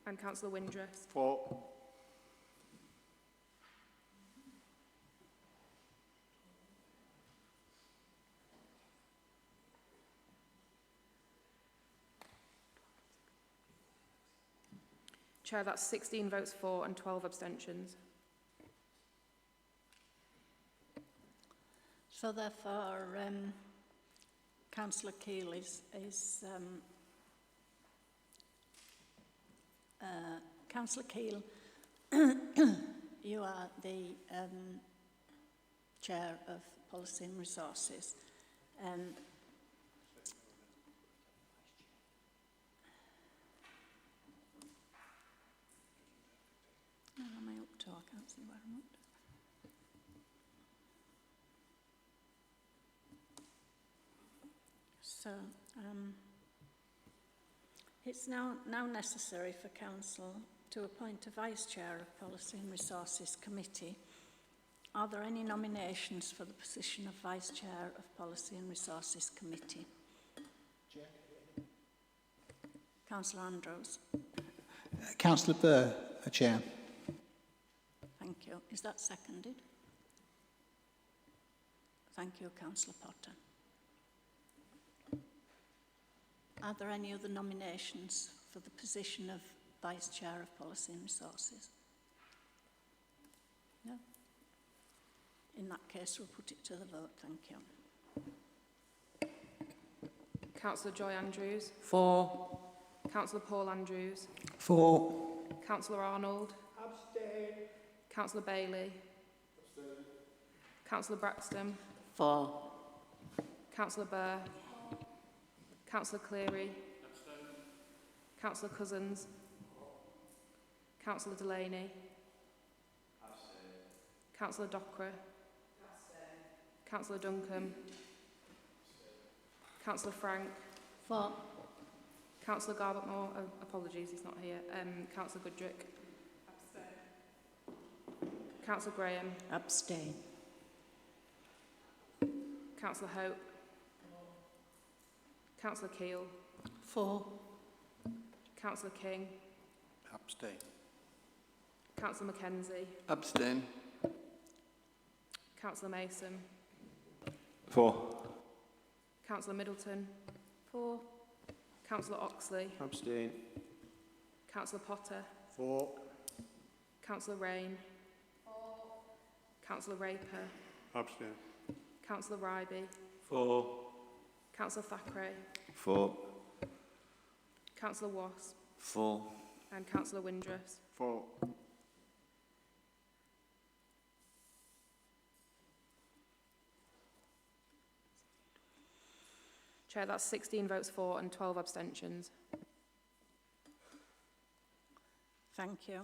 and Councillor Windress. For. Chair, that's 16 votes for and 12 abstentions. So therefore, Councillor Keel is Councillor Keel, you are the Chair of Policy and Resources. Where am I up to? I can't see where I'm up to. So, it's now necessary for Council to appoint a Vice Chair of Policy and Resources Committee. Are there any nominations for the position of Vice Chair of Policy and Resources Committee? Chair. Councillor Andrews. Councillor Burr, Chair. Thank you. Is that seconded? Thank you, Councillor Potter. Are there any other nominations for the position of Vice Chair of Policy and Resources? No? In that case, we'll put it to the vote. Thank you. Councillor Joy Andrews. For. Councillor Paul Andrews. For. Councillor Arnold. Abstain. Councillor Bailey. Abstain. Councillor Braxton. For. Councillor Burr. Councillor Cleary. Abstain. Councillor Cousins. Councillor Delaney. Abstain. Councillor Dockwra. Councillor Duncan. Councillor Frank. For. Councillor Garbutt-Moore, apologies, he's not here. Councillor Goodrick. Councillor Graham. Abstain. Councillor Hope. Councillor Keel. For. Councillor King. Abstain. Councillor Mackenzie. Abstain. Councillor Mason. For. Councillor Middleton. For. Councillor Oxley. Abstain. Councillor Potter. For. Councillor Rain. Councillor Raper. Abstain. Councillor Ryby. For. Councillor Thackeray. For. Councillor Wass. For. And Councillor Windress. For. Chair, that's 16 votes for and 12 abstentions. Thank you.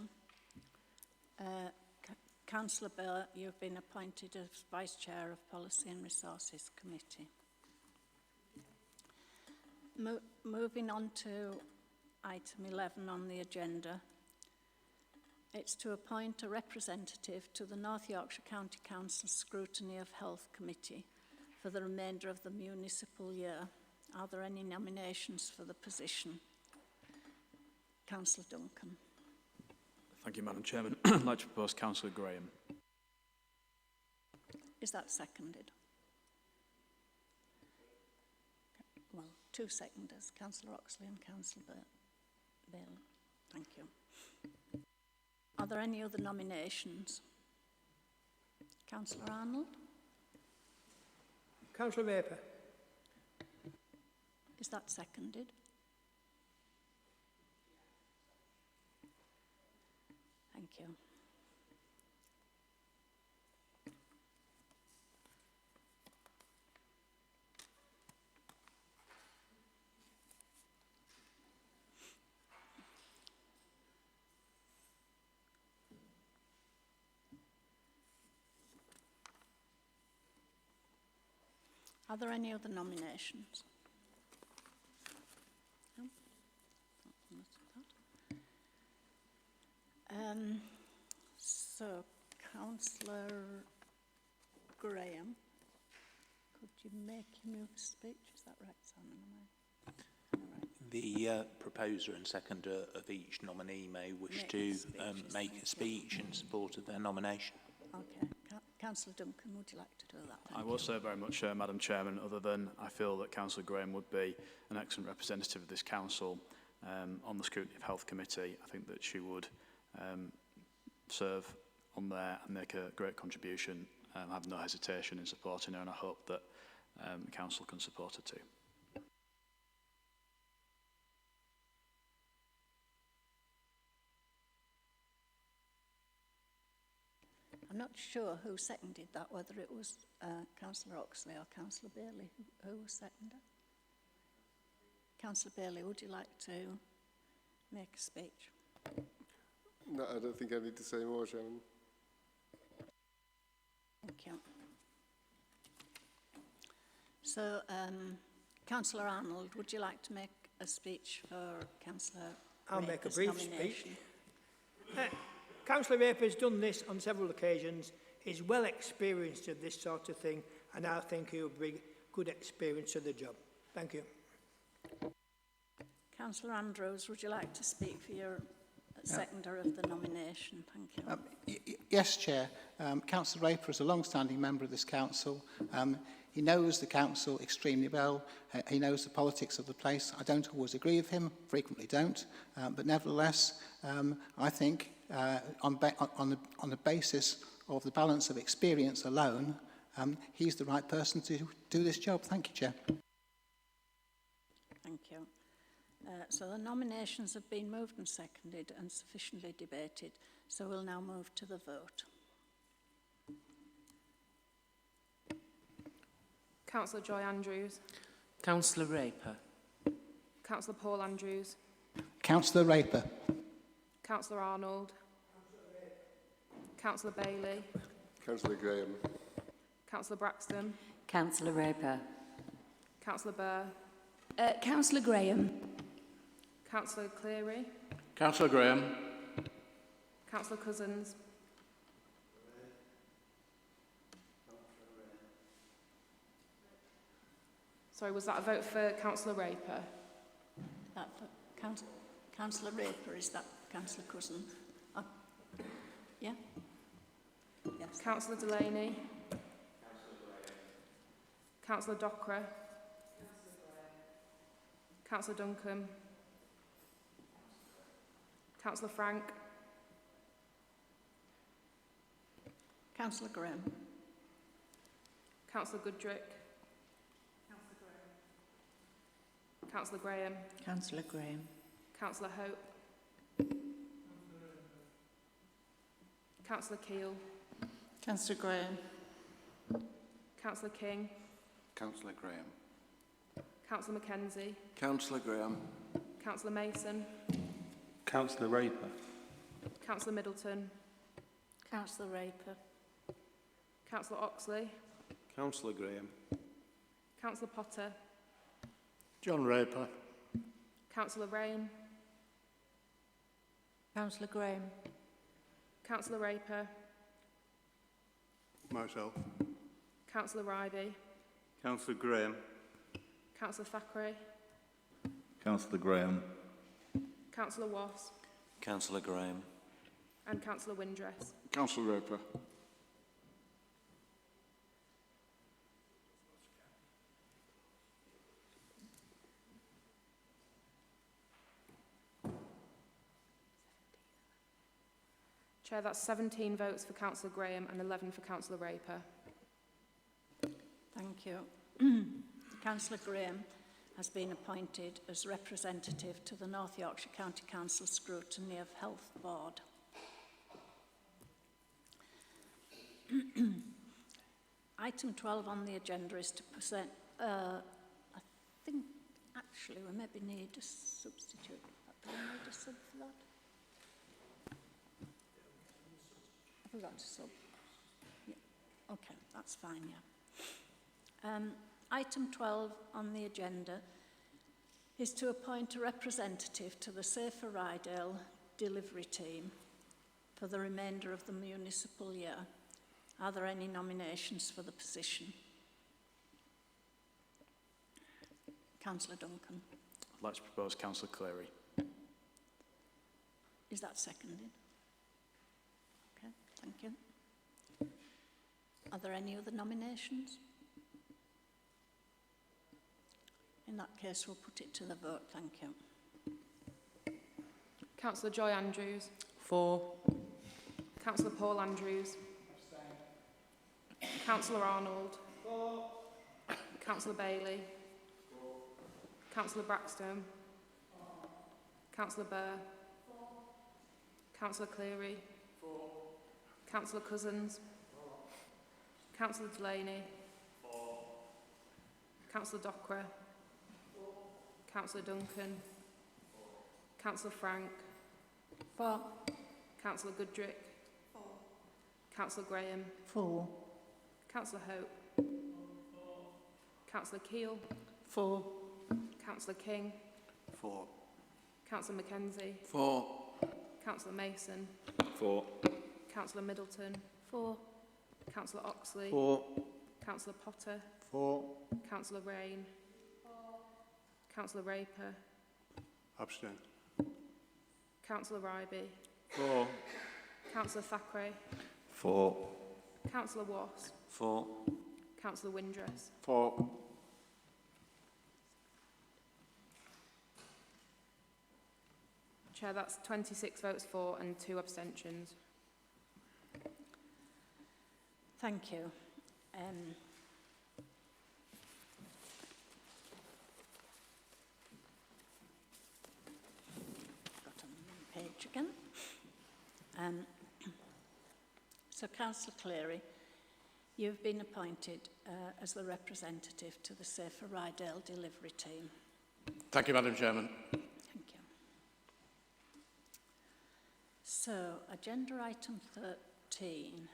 Councillor Burr, you've been appointed as Vice Chair of Policy and Resources Committee. Moving on to item 11 on the agenda. It's to appoint a representative to the North Yorkshire County Council Scrutiny of Health Committee for the remainder of the municipal year. Are there any nominations for the position? Councillor Duncan. Thank you, Madam Chairman. I'd like to propose Councillor Graham. Is that seconded? Well, two seconders, Councillor Oxley and Councillor Bailey. Thank you. Are there any other nominations? Councillor Arnold? Councillor Raper. Is that seconded? Thank you. Are there any other nominations? No? So, Councillor Graham, could you make your move to speech? Is that right? The proposer and seconder of each nominee may wish to make a speech in support of their nomination. Okay. Councillor Duncan, would you like to do that? I will say very much, Madam Chairman, other than I feel that Councillor Graham would be an excellent representative of this council on the Scrutiny of Health Committee. I think that she would serve on there and make a great contribution. I have no hesitation in supporting her, and I hope that the council can support her too. I'm not sure who seconded that, whether it was Councillor Oxley or Councillor Bailey. Who was seconded? Councillor Bailey, would you like to make a speech? No, I don't think I need to say more, Chairman. Thank you. So, Councillor Arnold, would you like to make a speech for Councillor I'll make a brief nomination? speech. Councillor Raper has done this on several occasions. He's well experienced of this sort of thing, and I think he'll bring good experience to the job. Thank you. Councillor Andrews, would you like to speak for your seconder of the nomination? Thank you. Yes, Chair. Councillor Raper is a long-standing member of this council. He knows the council extremely well. He knows the politics of the place. I don't always agree with him, frequently don't, but nevertheless, I think on the basis of the balance of experience alone, he's the right person to do this job. Thank you, Chair. Thank you. So the nominations have been moved and seconded and sufficiently debated, so we'll now move to the vote. Councillor Joy Andrews. Councillor Raper. Councillor Paul Andrews. Councillor Raper. Councillor Arnold. Councillor Bailey. Councillor Graham. Councillor Braxton. Councillor Raper. Councillor Burr. Councillor Graham. Councillor Cleary. Councillor Graham. Councillor Cousins. Sorry, was that a vote for Councillor Raper? That for Councillor Raper, is that Councillor Cousins? Oh. Yeah? Yes. Councillor Delaney. Councillor Dockra. Councillor Duncan. Councillor Frank. Councillor Graham. Councillor Goodrick. Councillor Graham. Councillor Graham. Councillor Hope. Councillor Keel. Councillor Graham. Councillor King. Councillor Graham. Councillor Mackenzie. Councillor Graham. Councillor Mason. Councillor Raper. Councillor Middleton. Councillor Raper. Councillor Oxley. Councillor Graham. Councillor Potter. John Raper. Councillor Rain. Councillor Graham. Councillor Raper. Myself. Councillor Ryedale. Councillor Graham. Councillor Thackeray. Councillor Graham. Councillor Wass. Councillor Graham. And Councillor Windress. Councillor Raper. Chair, that's 17 votes for Councillor Graham and 11 for Councillor Raper. Thank you. Councillor Graham has been appointed as representative to the North Yorkshire County Council Scrutiny of Health Board. Item 12 on the agenda is to present, I think actually we maybe need a substitute. Do we need a sub for that? Have we got a sub? Yeah. Okay, that's fine, yeah. Item 12 on the agenda is to appoint a representative to the Safer Ryedale delivery team for the remainder of the municipal year. Are there any nominations for the position? Councillor Duncan. I'd like to propose Councillor Cleary. Is that seconded? Okay, thank you. Are there any other nominations? In that case, we'll put it to the vote. Thank you. Councillor Joy Andrews. For. Councillor Paul Andrews. Councillor Arnold. For. Councillor Bailey. For. Councillor Braxton. For. Councillor Burr. For. Councillor Cleary. For. Councillor Cousins. For. Councillor Delaney. For. Councillor Dockwra. For. Councillor Duncan. For. Councillor Frank. For. Councillor Goodrick. For. Councillor Graham. For. Councillor Hope. For. Councillor Keele. For. Councillor King. For. Councillor Mackenzie. For. Councillor Mason. For. Councillor Middleton. For. Councillor Oxley. For. Councillor Potter. For. Councillor Rain. Councillor Raper. Abstain. Councillor Ryby. For. Councillor Thackeray. For. Councillor Wasp. For. Councillor Windress. For. Chair, that's 26 votes for and 2 abstentions. Thank you. Got on the page again. So, Councillor Cleary, you've been appointed as the representative to the Safer Ryedale delivery team. Thank you, Madam Chairman. Thank you. So, agenda item 13.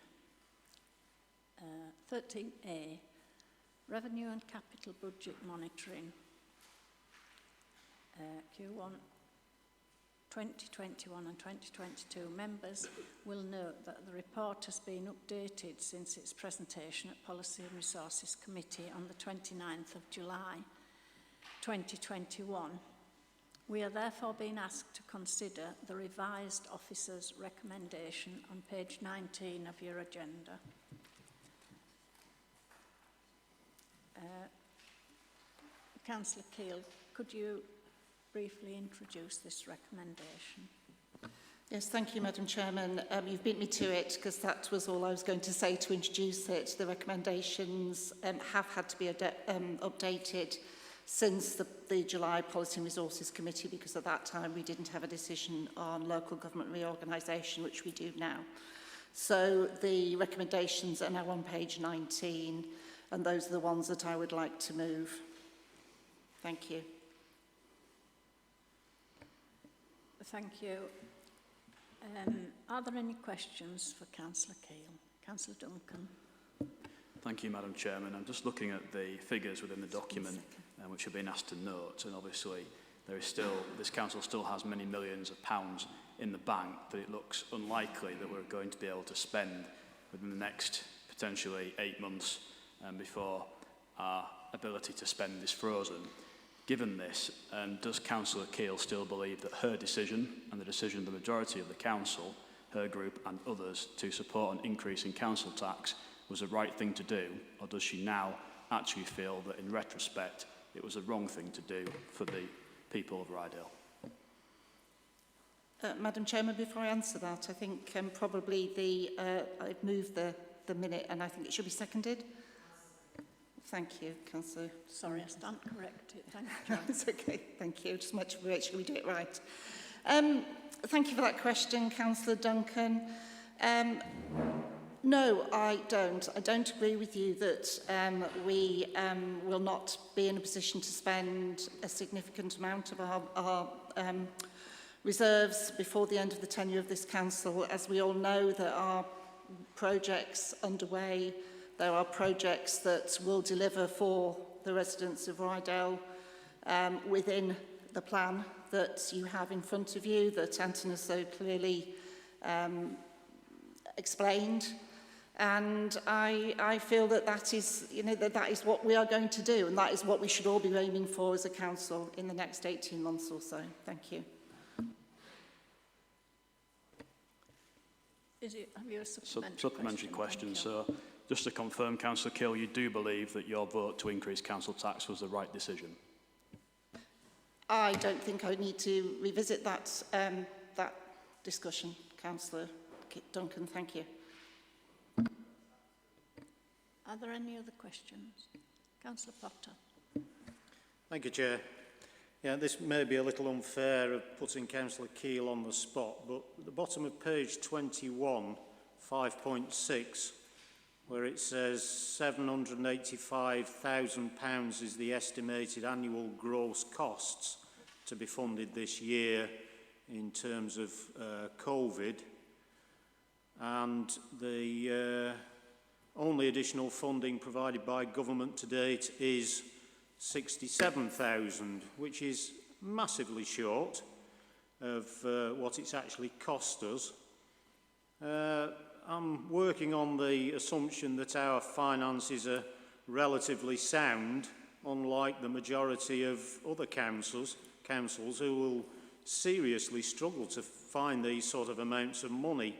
13A, Revenue and Capital Budget Monitoring. Q1 2021 and 2022 members will note that the report has been updated since its presentation at Policy and Resources Committee on the 29th of July 2021. We are therefore being asked to consider the revised officer's recommendation on page 19 of your agenda. Councillor Keele, could you briefly introduce this recommendation? Yes, thank you, Madam Chairman. You've beat me to it because that was all I was going to say to introduce it. The recommendations have had to be updated since the July Policy and Resources Committee, because at that time we didn't have a decision on local government reorganisation, which we do now. So the recommendations are now on page 19, and those are the ones that I would like to move. Thank you. Thank you. Are there any questions for Councillor Keele? Councillor Duncan. Thank you, Madam Chairman. I'm just looking at the figures within the document which have been asked to note, and obviously there is still, this council still has many millions of pounds in the bank that it looks unlikely that we're going to be able to spend within the next potentially 8 months before our ability to spend is frozen. Given this, does Councillor Keele still believe that her decision and the decision of the majority of the council, her group and others, to support an increase in council tax was the right thing to do, or does she now actually feel that in retrospect it was the wrong thing to do for the people of Ryedale? Madam Chairman, before I answer that, I think probably I've moved the minute and I think it should be seconded. Thank you, Councillor. Sorry, I stand corrected. Thank you. It's okay, thank you. Just make sure we do it right. Thank you for that question, Councillor Duncan. No, I don't. I don't agree with you that we will not be in a position to spend a significant amount of our reserves before the end of the tenure of this council. As we all know, there are projects underway. There are projects that will deliver for the residents of Ryedale within the plan that you have in front of you, that Anton has so clearly explained. And I feel that that is, you know, that is what we are going to do, and that is what we should all be aiming for as a council in the next 18 months or so. Thank you. Have you a supplementary question? So, just to confirm, Councillor Kill, you do believe that your vote to increase council tax was the right decision? I don't think I need to revisit that, that discussion, Councillor Duncan. Thank you. Are there any other questions? Councillor Potter. Thank you, Chair. Yeah, this may be a little unfair of putting Councillor Keel on the spot, but at the bottom of page 21, 5.6, where it says £785,000 is the estimated annual gross costs to be funded this year in terms of COVID, and the only additional funding provided by government to date is 67,000, which is massively short of what it's actually cost us. I'm working on the assumption that our finances are relatively sound, unlike the majority of other councils who will seriously struggle to find these sort of amounts of money.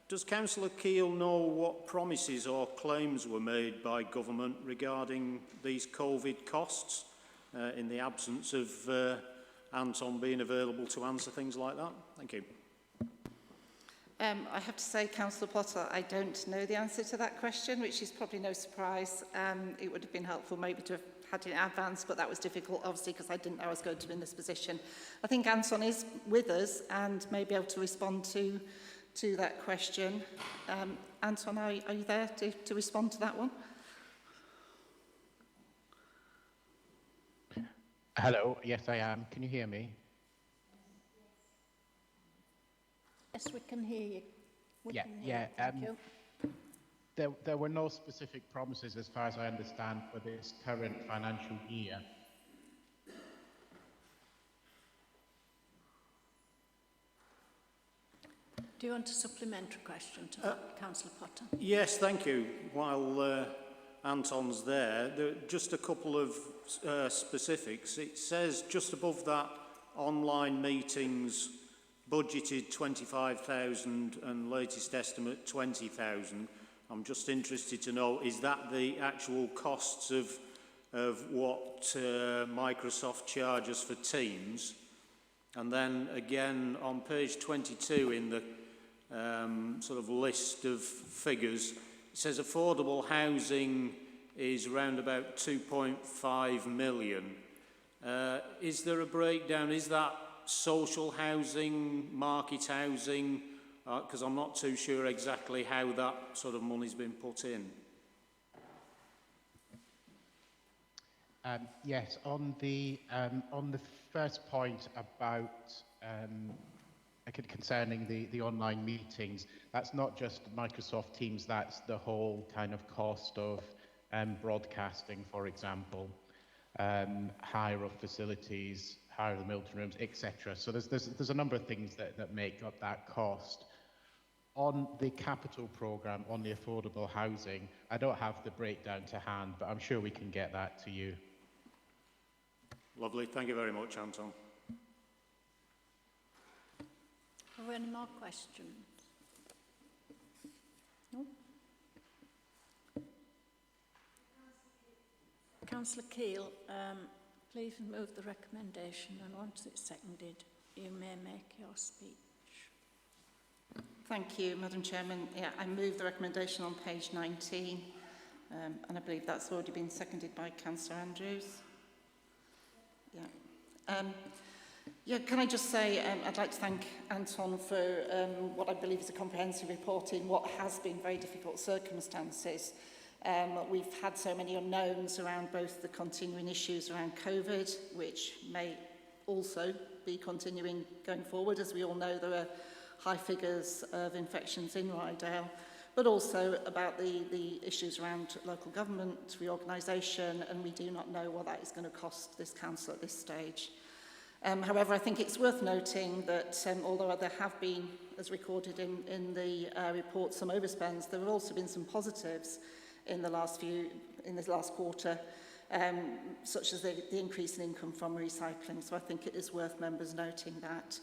Does Councillor Keel know what promises or claims were made by government regarding these COVID costs in the absence of Anton being available to answer things like that? Thank you. I have to say, Councillor Potter, I don't know the answer to that question, which is probably no surprise. It would have been helpful maybe to have had it in advance, but that was difficult, obviously, because I didn't know I was going to be in this position. I think Anton is with us and may be able to respond to that question. Anton, are you there to respond to that one? Hello, yes I am. Can you hear me? Yes, we can hear you. Thank you. There were no specific promises, as far as I understand, for this current financial year. Do you want a supplementary question to that, Councillor Potter? Yes, thank you. While Anton's there, just a couple of specifics. It says just above that, online meetings budgeted 25,000 and latest estimate 20,000. I'm just interested to know, is that the actual costs of what Microsoft charges for Teams? And then again on page 22 in the sort of list of figures, it says affordable housing is around about 2.5 million. Is there a breakdown? Is that social housing, market housing? Because I'm not too sure exactly how that sort of money's been put in. Yes, on the first point about concerning the online meetings, that's not just Microsoft Teams, that's the whole kind of cost of broadcasting, for example, hire of facilities, hire the Milton rooms, etc. So there's a number of things that make up that cost. On the capital programme, on the affordable housing, I don't have the breakdown to hand, but I'm sure we can get that to you. Lovely. Thank you very much, Anton. Are there any more questions? No? Councillor Keel, please move the recommendation, and once it's seconded, you may make your speech. Thank you, Madam Chairman. Yeah, I move the recommendation on page 19, and I believe that's already been seconded by Councillor Andrews. Yeah. Can I just say I'd like to thank Anton for what I believe is a comprehensive report in what has been very difficult circumstances. We've had so many unknowns around both the continuing issues around COVID, which may also be continuing going forward. As we all know, there are high figures of infections in Ryedale, but also about the issues around local government reorganisation, and we do not know what that is going to cost this council at this stage. However, I think it's worth noting that although there have been as recorded in the report, some overspends. There have also been some positives in the last quarter, such as the increase in income from recycling. So I think it is worth members noting that.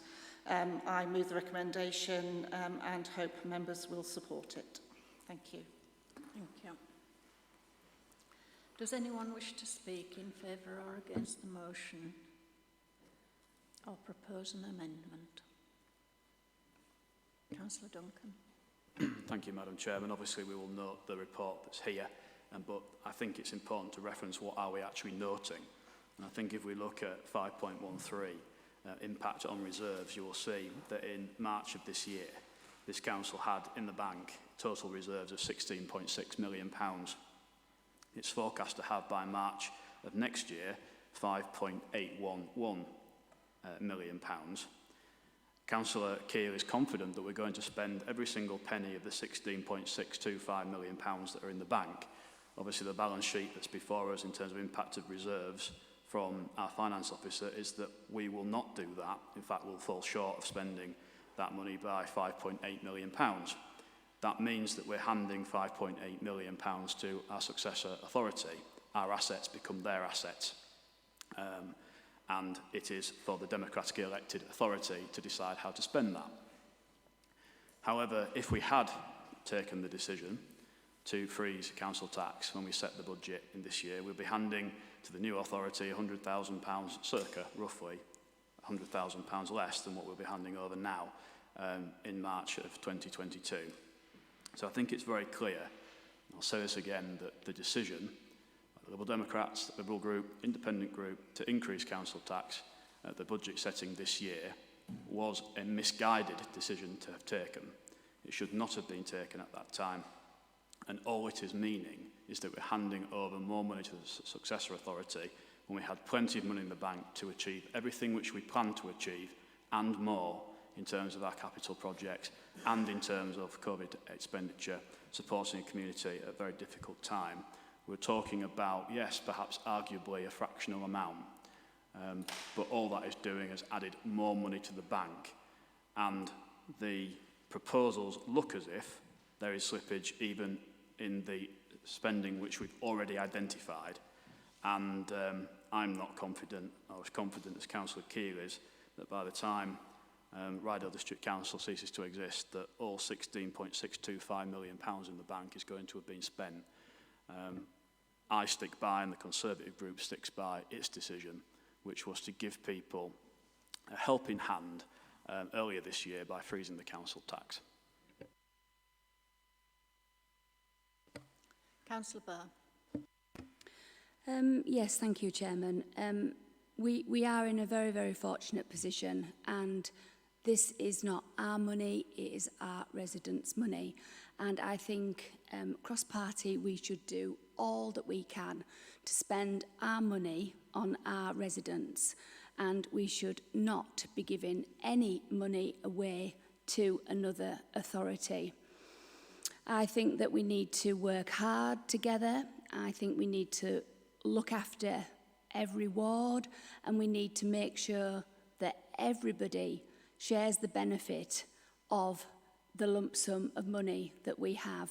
I move the recommendation and hope members will support it. Thank you. Thank you. Does anyone wish to speak in favour or against the motion or propose an amendment? Councillor Duncan. Thank you, Madam Chairman. Obviously, we will note the report that's here, but I think it's important to reference what are we actually noting. And I think if we look at 5.13, impact on reserves, you will see that in March of this year, this council had in the bank total reserves of £16.6 million. It's forecast to have by March of next year £5.811 million. Councillor Keir is confident that we're going to spend every single penny of the £16.625 million that are in the bank. Obviously, the balance sheet that's before us in terms of impact of reserves from our finance officer is that we will not do that. In fact, we'll fall short of spending that money by £5.8 million. That means that we're handing £5.8 million to our successor authority. Our assets become their assets. And it is for the democratically elected authority to decide how to spend that. However, if we had taken the decision to freeze council tax when we set the budget in this year, we'll be handing to the new authority £100,000, circa, roughly, £100,000 less than what we'll be handing over now in March of 2022. So I think it's very clear, I'll say this again, that the decision, the Liberal Democrats, the Liberal Group, Independent Group, to increase council tax at the budget setting this year was a misguided decision to have taken. It should not have been taken at that time. And all it is meaning is that we're handing over more money to the successor authority when we had plenty of money in the bank to achieve everything which we planned to achieve and more in terms of our capital projects and in terms of COVID expenditure, supporting a community at a very difficult time. We're talking about, yes, perhaps arguably a fractional amount, but all that is doing is added more money to the bank, and the proposals look as if there is slippage even in the spending which we've already identified, and I'm not confident, or as confident as Councillor Keir is, that by the time Ryedale District Council ceases to exist, that all £16.625 million in the bank is going to have been spent. I stick by, and the Conservative group sticks by, its decision, which was to give people a helping hand earlier this year by freezing the council tax. Councillor Barr. Yes, thank you, Chairman. We are in a very, very fortunate position, and this is not our money, it is our residents' money. And I think cross-party we should do all that we can to spend our money on our residents, and we should not be giving any money away to another authority. I think that we need to work hard together. I think we need to look after every ward, and we need to make sure that everybody shares the benefit of the lump sum of money that we have.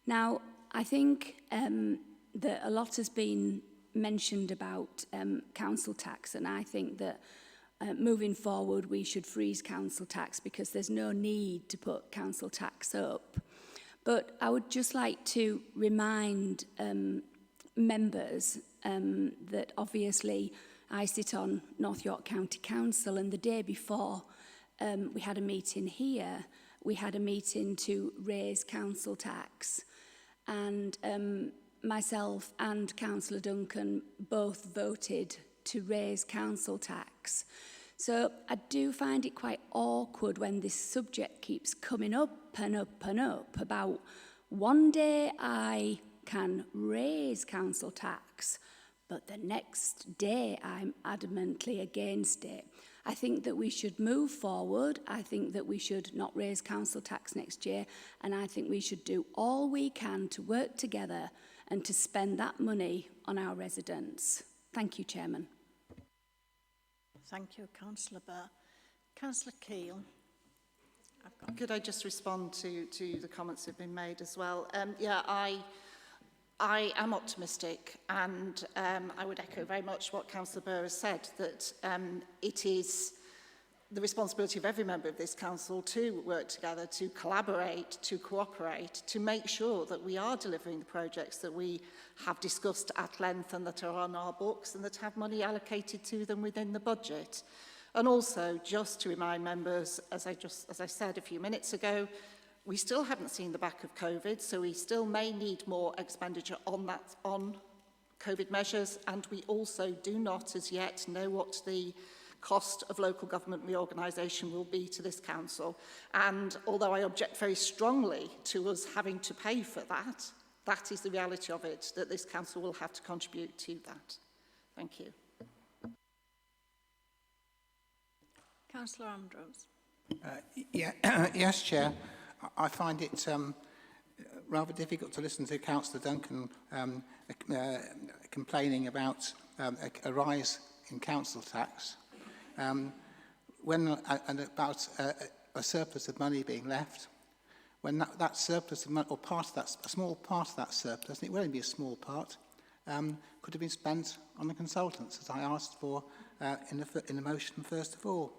Now, I think that a lot has been mentioned about council tax, and I think that moving forward we should freeze council tax because there's no need to put council tax up. But I would just like to remind members that obviously I sit on North York County Council, and the day before we had a meeting here, we had a meeting to raise council tax, and myself and Councillor Duncan both voted to raise council tax. So I do find it quite awkward when this subject keeps coming up and up and up about one day I can raise council tax, but the next day I'm adamantly against it. I think that we should move forward. I think that we should not raise council tax next year, and I think we should do all we can to work together and to spend that money on our residents. Thank you, Chairman. Thank you, Councillor Barr. Councillor Keil. Could I just respond to the comments that have been made as well? Yeah, I am optimistic, and I would echo very much what Councillor Burr has said, that it is the responsibility of every member of this council to work together, to collaborate, to cooperate, to make sure that we are delivering the projects that we have discussed at length and that are on our books and that have money allocated to them within the budget. And also, just to remind members, as I said a few minutes ago, we still haven't seen the back of COVID, so we still may need more expenditure on COVID measures, and we also do not as yet know what the cost of local government reorganisation will be to this council. And although I object very strongly to us having to pay for that, that is the reality of it, that this council will have to contribute to that. Thank you. Councillor Ambrose. Yes, Chair. I find it rather difficult to listen to Councillor Duncan complaining about a rise in council tax and about a surplus of money being left, when that surplus of money, or part of that, a small part of that surplus, and it will only be a small part, could have been spent on the consultants, as I asked for in the motion first of all.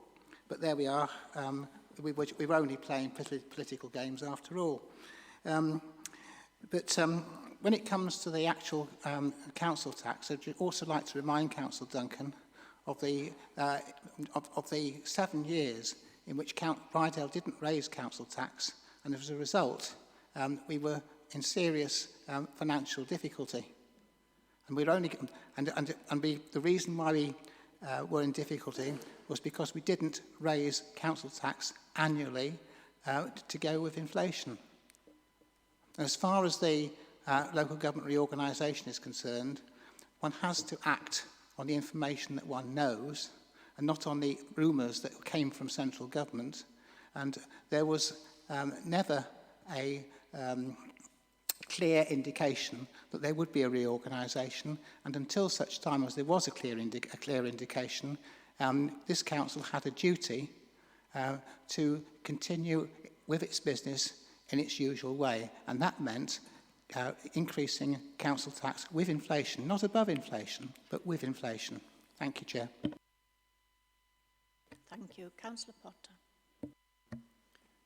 But there we are. We were only playing political games after all. But when it comes to the actual council tax, I'd also like to remind Councillor Duncan of the 7 years in which Ryedale didn't raise council tax, and as a result, we were in serious financial difficulty. And the reason why we were in difficulty was because we didn't raise council tax annually to go with inflation. And as far as the local government reorganisation is concerned, one has to act on the information that one knows and not on the rumours that came from central government. And there was never a clear indication that there would be a reorganisation, and until such time as there was a clear indication, this council had a duty to continue with its business in its usual way, and that meant increasing council tax with inflation, not above inflation, but with inflation. Thank you, Chair. Thank you. Councillor Potter.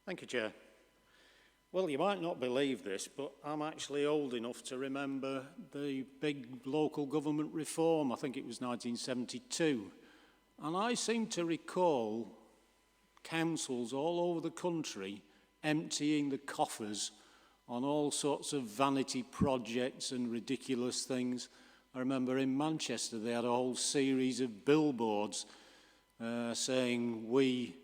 Thank you, Chair. Well, you might not believe this, but I'm actually old enough to remember the big local government reform. I think it was 1972. And I seem to recall councils all over the country emptying the coffers on all sorts of vanity projects and ridiculous things. I remember in Manchester they had a whole series of billboards saying we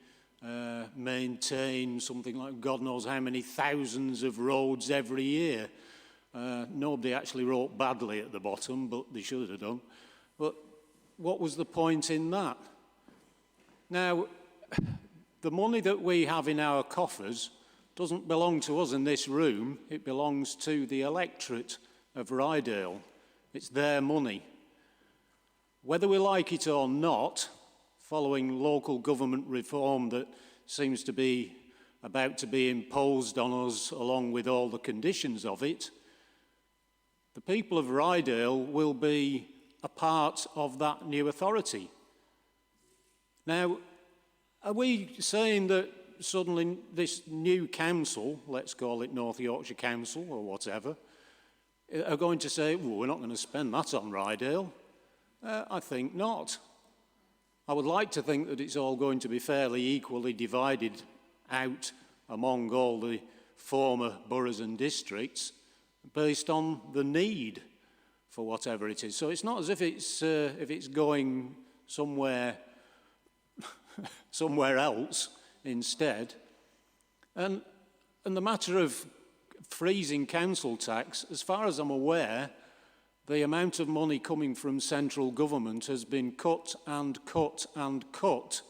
maintain something like God knows how many thousands of roads every year. Nobody actually wrote badly at the bottom, but they should have done. But what was the point in that? Now, the money that we have in our coffers doesn't belong to us in this room. It belongs to the electorate of Ryedale. It's their money. Whether we like it or not, following local government reform that seems to be about to be imposed on us along with all the conditions of it, the people of Ryedale will be a part of that new authority. Now, are we saying that suddenly this new council, let's call it North Yorkshire Council or whatever, are going to say, well, we're not going to spend that on Ryedale? I think not. I would like to think that it's all going to be fairly equally divided out among all the former boroughs and districts based on the need for whatever it is. So it's not as if it's going somewhere else instead. And the matter of freezing council tax, as far as I'm aware, the amount of money coming from central government has been cut and cut and cut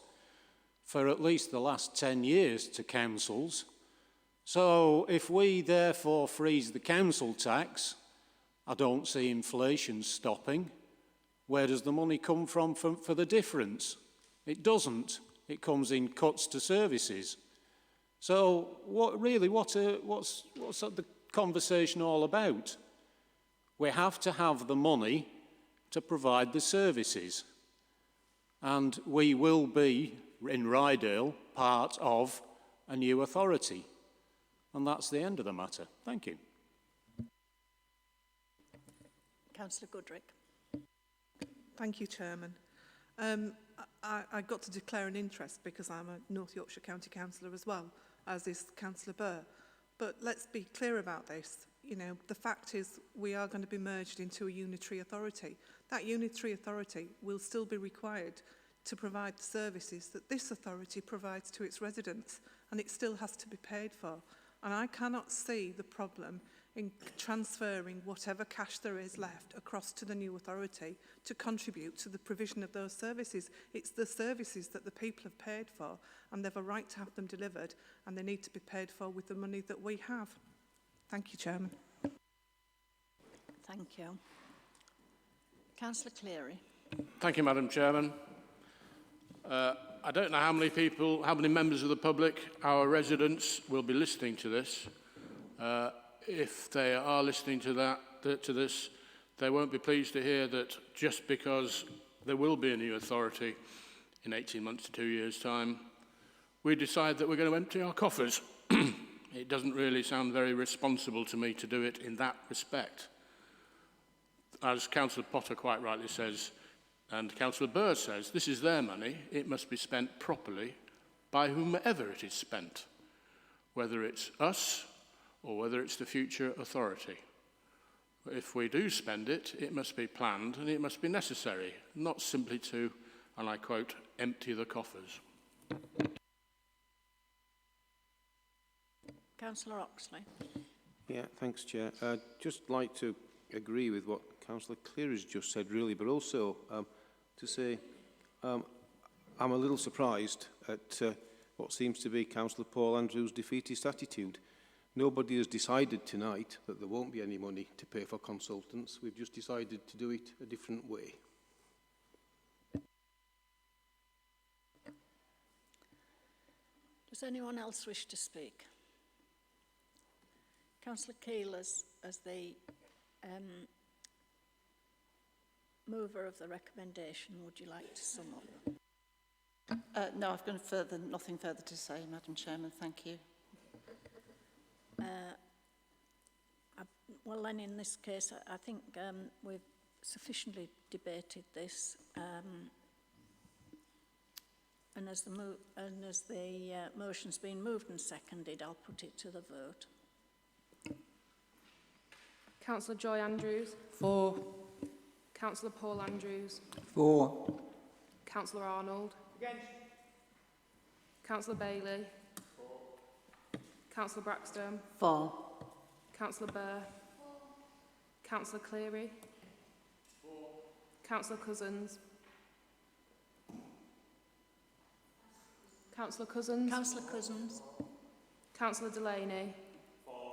for at least the last 10 years to councils. So if we therefore freeze the council tax, I don't see inflation stopping. Where does the money come from for the difference? It doesn't. It comes in cuts to services. So what's the conversation all about? We have to have the money to provide the services. And we will be, in Ryedale, part of a new authority. And that's the end of the matter. Thank you. Councillor Goodrick. Thank you, Chairman. I got to declare an interest because I'm a North Yorkshire County Councillor as well, as is Councillor Burr. But let's be clear about this. You know, the fact is we are going to be merged into a unitary authority. That unitary authority will still be required to provide the services that this authority provides to its residents, and it still has to be paid for. And I cannot see the problem in transferring whatever cash there is left across to the new authority to contribute to the provision of those services. It's the services that the people have paid for, and they have a right to have them delivered, and they need to be paid for with the money that we have. Thank you, Chairman. Thank you. Councillor Cleary. Thank you, Madam Chairman. I don't know how many members of the public, our residents, will be listening to this. If they are listening to this, they won't be pleased to hear that just because there will be a new authority in 18 months to 2 years' time, we decide that we're going to empty our coffers. It doesn't really sound very responsible to me to do it in that respect. As Councillor Potter quite rightly says, and Councillor Burr says, this is their money. It must be spent properly by whomever it is spent, whether it's us or whether it's the future authority. If we do spend it, it must be planned and it must be necessary, not simply to, and I quote, empty the coffers. Councillor Oxley. Yeah, thanks, Chair. I'd just like to agree with what Councillor Cleary has just said, really, but also to say I'm a little surprised at what seems to be Councillor Paul Andrews' defeatist attitude. Nobody has decided tonight that there won't be any money to pay for consultants. We've just decided to do it a different way. Does anyone else wish to speak? Councillor Keel, as the mover of the recommendation, would you like to sum up? No, I've got nothing further to say, Madam Chairman. Thank you. Well, then, in this case, I think we've sufficiently debated this, and as the motion's been moved and seconded, I'll put it to the vote. Councillor Joy Andrews. For. Councillor Paul Andrews. For. Councillor Arnold. Against. Councillor Bailey. For. Councillor Braxton. For. Councillor Burr. For. Councillor Cleary. For. Councillor Cousins. Councillor Cousins. Councillor Cousins. Councillor Delaney. For.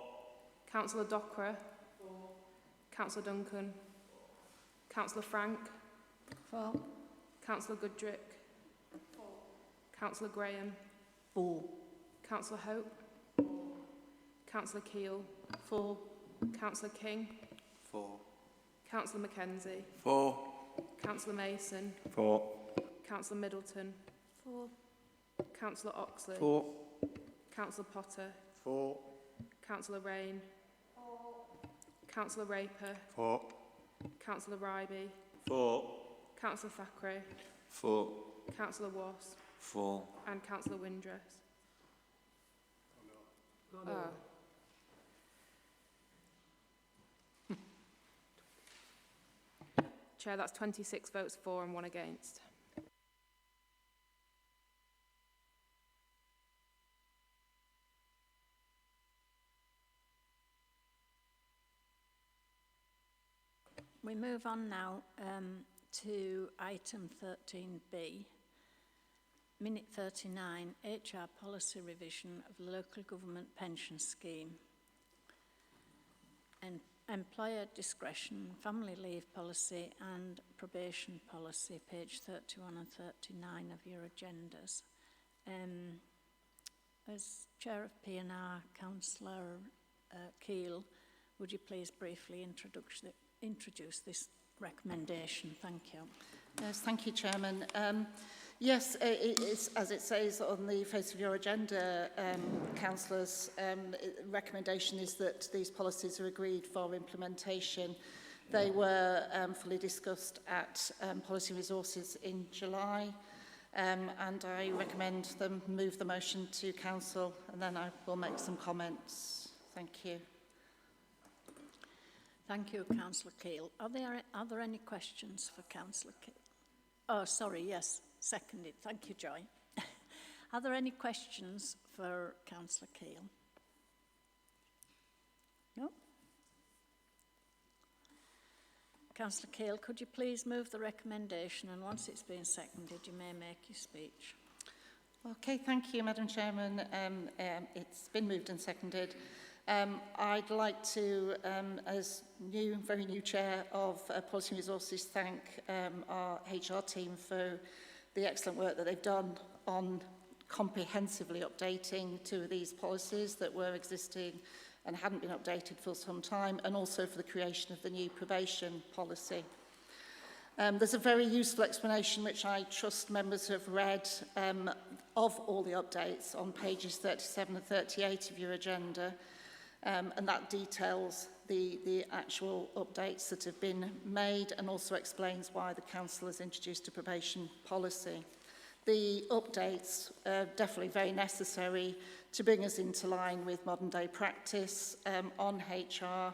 Councillor Dockwra. For. Councillor Duncan. Councillor Frank. For. Councillor Goodrick. For. Councillor Graham. For. Councillor Hope. For. Councillor Keel. For. Councillor King. For. Councillor Mackenzie. For. Councillor Mason. For. Councillor Middleton. For. Councillor Oxley. For. Councillor Potter. For. Councillor Rain. For. Councillor Raper. For. Councillor Ryby. For. Councillor Thackeray. For. Councillor Wass. For. And Councillor Windress. No. Oh. Chair, that's 26 votes for and 1 against. We move on now to item 13B, minute 39, HR policy revision of the local government pension scheme. And employer discretion, family leave policy and probation policy, page 31 and 39 of your agendas. As Chair of P&R, Councillor Keel, would you please briefly introduce this recommendation? Thank you. Yes, thank you, Chairman. Yes, it's, as it says on the face of your agenda, councillors, recommendation is that these policies are agreed for implementation. They were fully discussed at Policy Resources in July, and I recommend them move the motion to Council, and then I will make some comments. Thank you. Thank you, Councillor Keel. Are there any questions for Councillor Keel? Oh, sorry, yes, seconded. Thank you, Joy. Are there any questions for Councillor Keel? No? Councillor Keel, could you please move the recommendation, and once it's been seconded, you may make your speech. Okay, thank you, Madam Chairman. It's been moved and seconded. I'd like to, as very new chair of Policy Resources, thank our HR team for the excellent work that they've done on comprehensively updating two of these policies that were existing and hadn't been updated for some time, and also for the creation of the new probation policy. There's a very useful explanation, which I trust members have read, of all the updates on pages 37 and 38 of your agenda. And that details the actual updates that have been made, and also explains why the Council has introduced a probation policy. The updates are definitely very necessary to bring us into line with modern day practice on HR.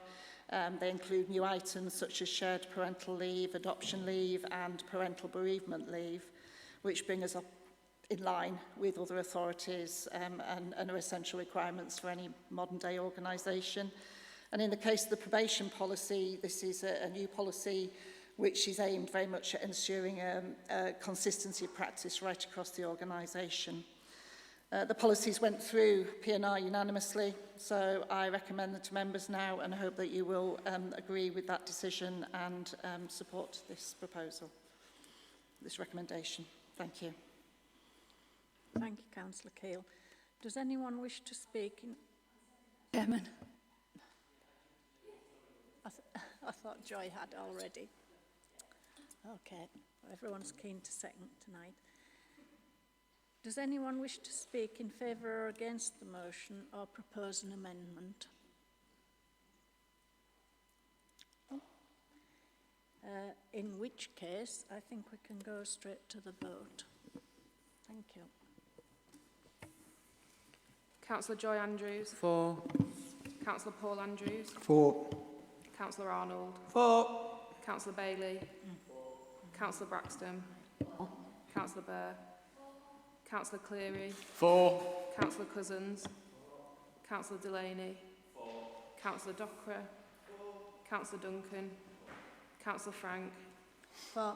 They include new items such as shared parental leave, adoption leave and parental bereavement leave, which bring us up in line with other authorities and are essential requirements for any modern day organisation. And in the case of the probation policy, this is a new policy which is aimed very much at ensuring a consistency of practice right across the organisation. The policies went through P&R unanimously, so I recommend them to members now, and I hope that you will agree with that decision and support this proposal, this recommendation. Thank you. Thank you, Councillor Keel. Does anyone wish to speak? Chairman. I thought Joy had already. Okay, everyone's keen to second tonight. Does anyone wish to speak in favour or against the motion or propose an amendment? Oh. In which case, I think we can go straight to the vote. Thank you. Councillor Joy Andrews. For. Councillor Paul Andrews. For. Councillor Arnold. For. Councillor Bailey. Councillor Braxton. Councillor Burr. Councillor Cleary. For. Councillor Cousins. Councillor Delaney. Councillor Dockra. Councillor Duncan. Councillor Frank. For.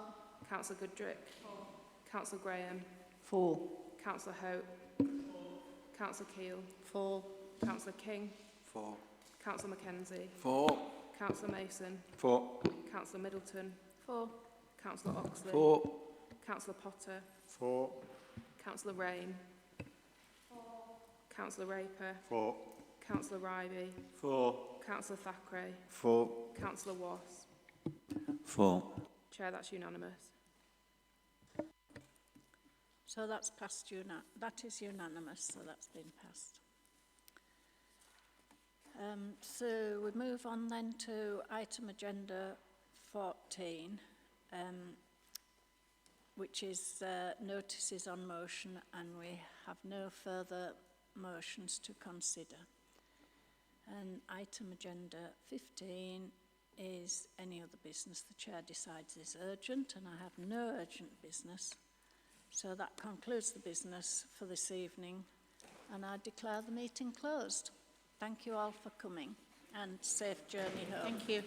Councillor Goodrick. Councillor Graham. For. Councillor Hope. Councillor Keel. For. Councillor King. For. Councillor Mackenzie. For. Councillor Mason. For. Councillor Middleton. For. Councillor Oxley. For. Councillor Potter. For. Councillor Rain. Councillor Raper. For. Councillor Ryedale. For. Councillor Thackeray. For. Councillor Wass. For. Chair, that's unanimous. So that's passed. That is unanimous, so that's been passed. So we move on then to item agenda 14, which is notices on motion, and we have no further motions to consider. And item agenda 15 is any other business the chair decides is urgent, and I have no urgent business. So that concludes the business for this evening, and I declare the meeting closed. Thank you all for coming, and safe journey home. Thank you.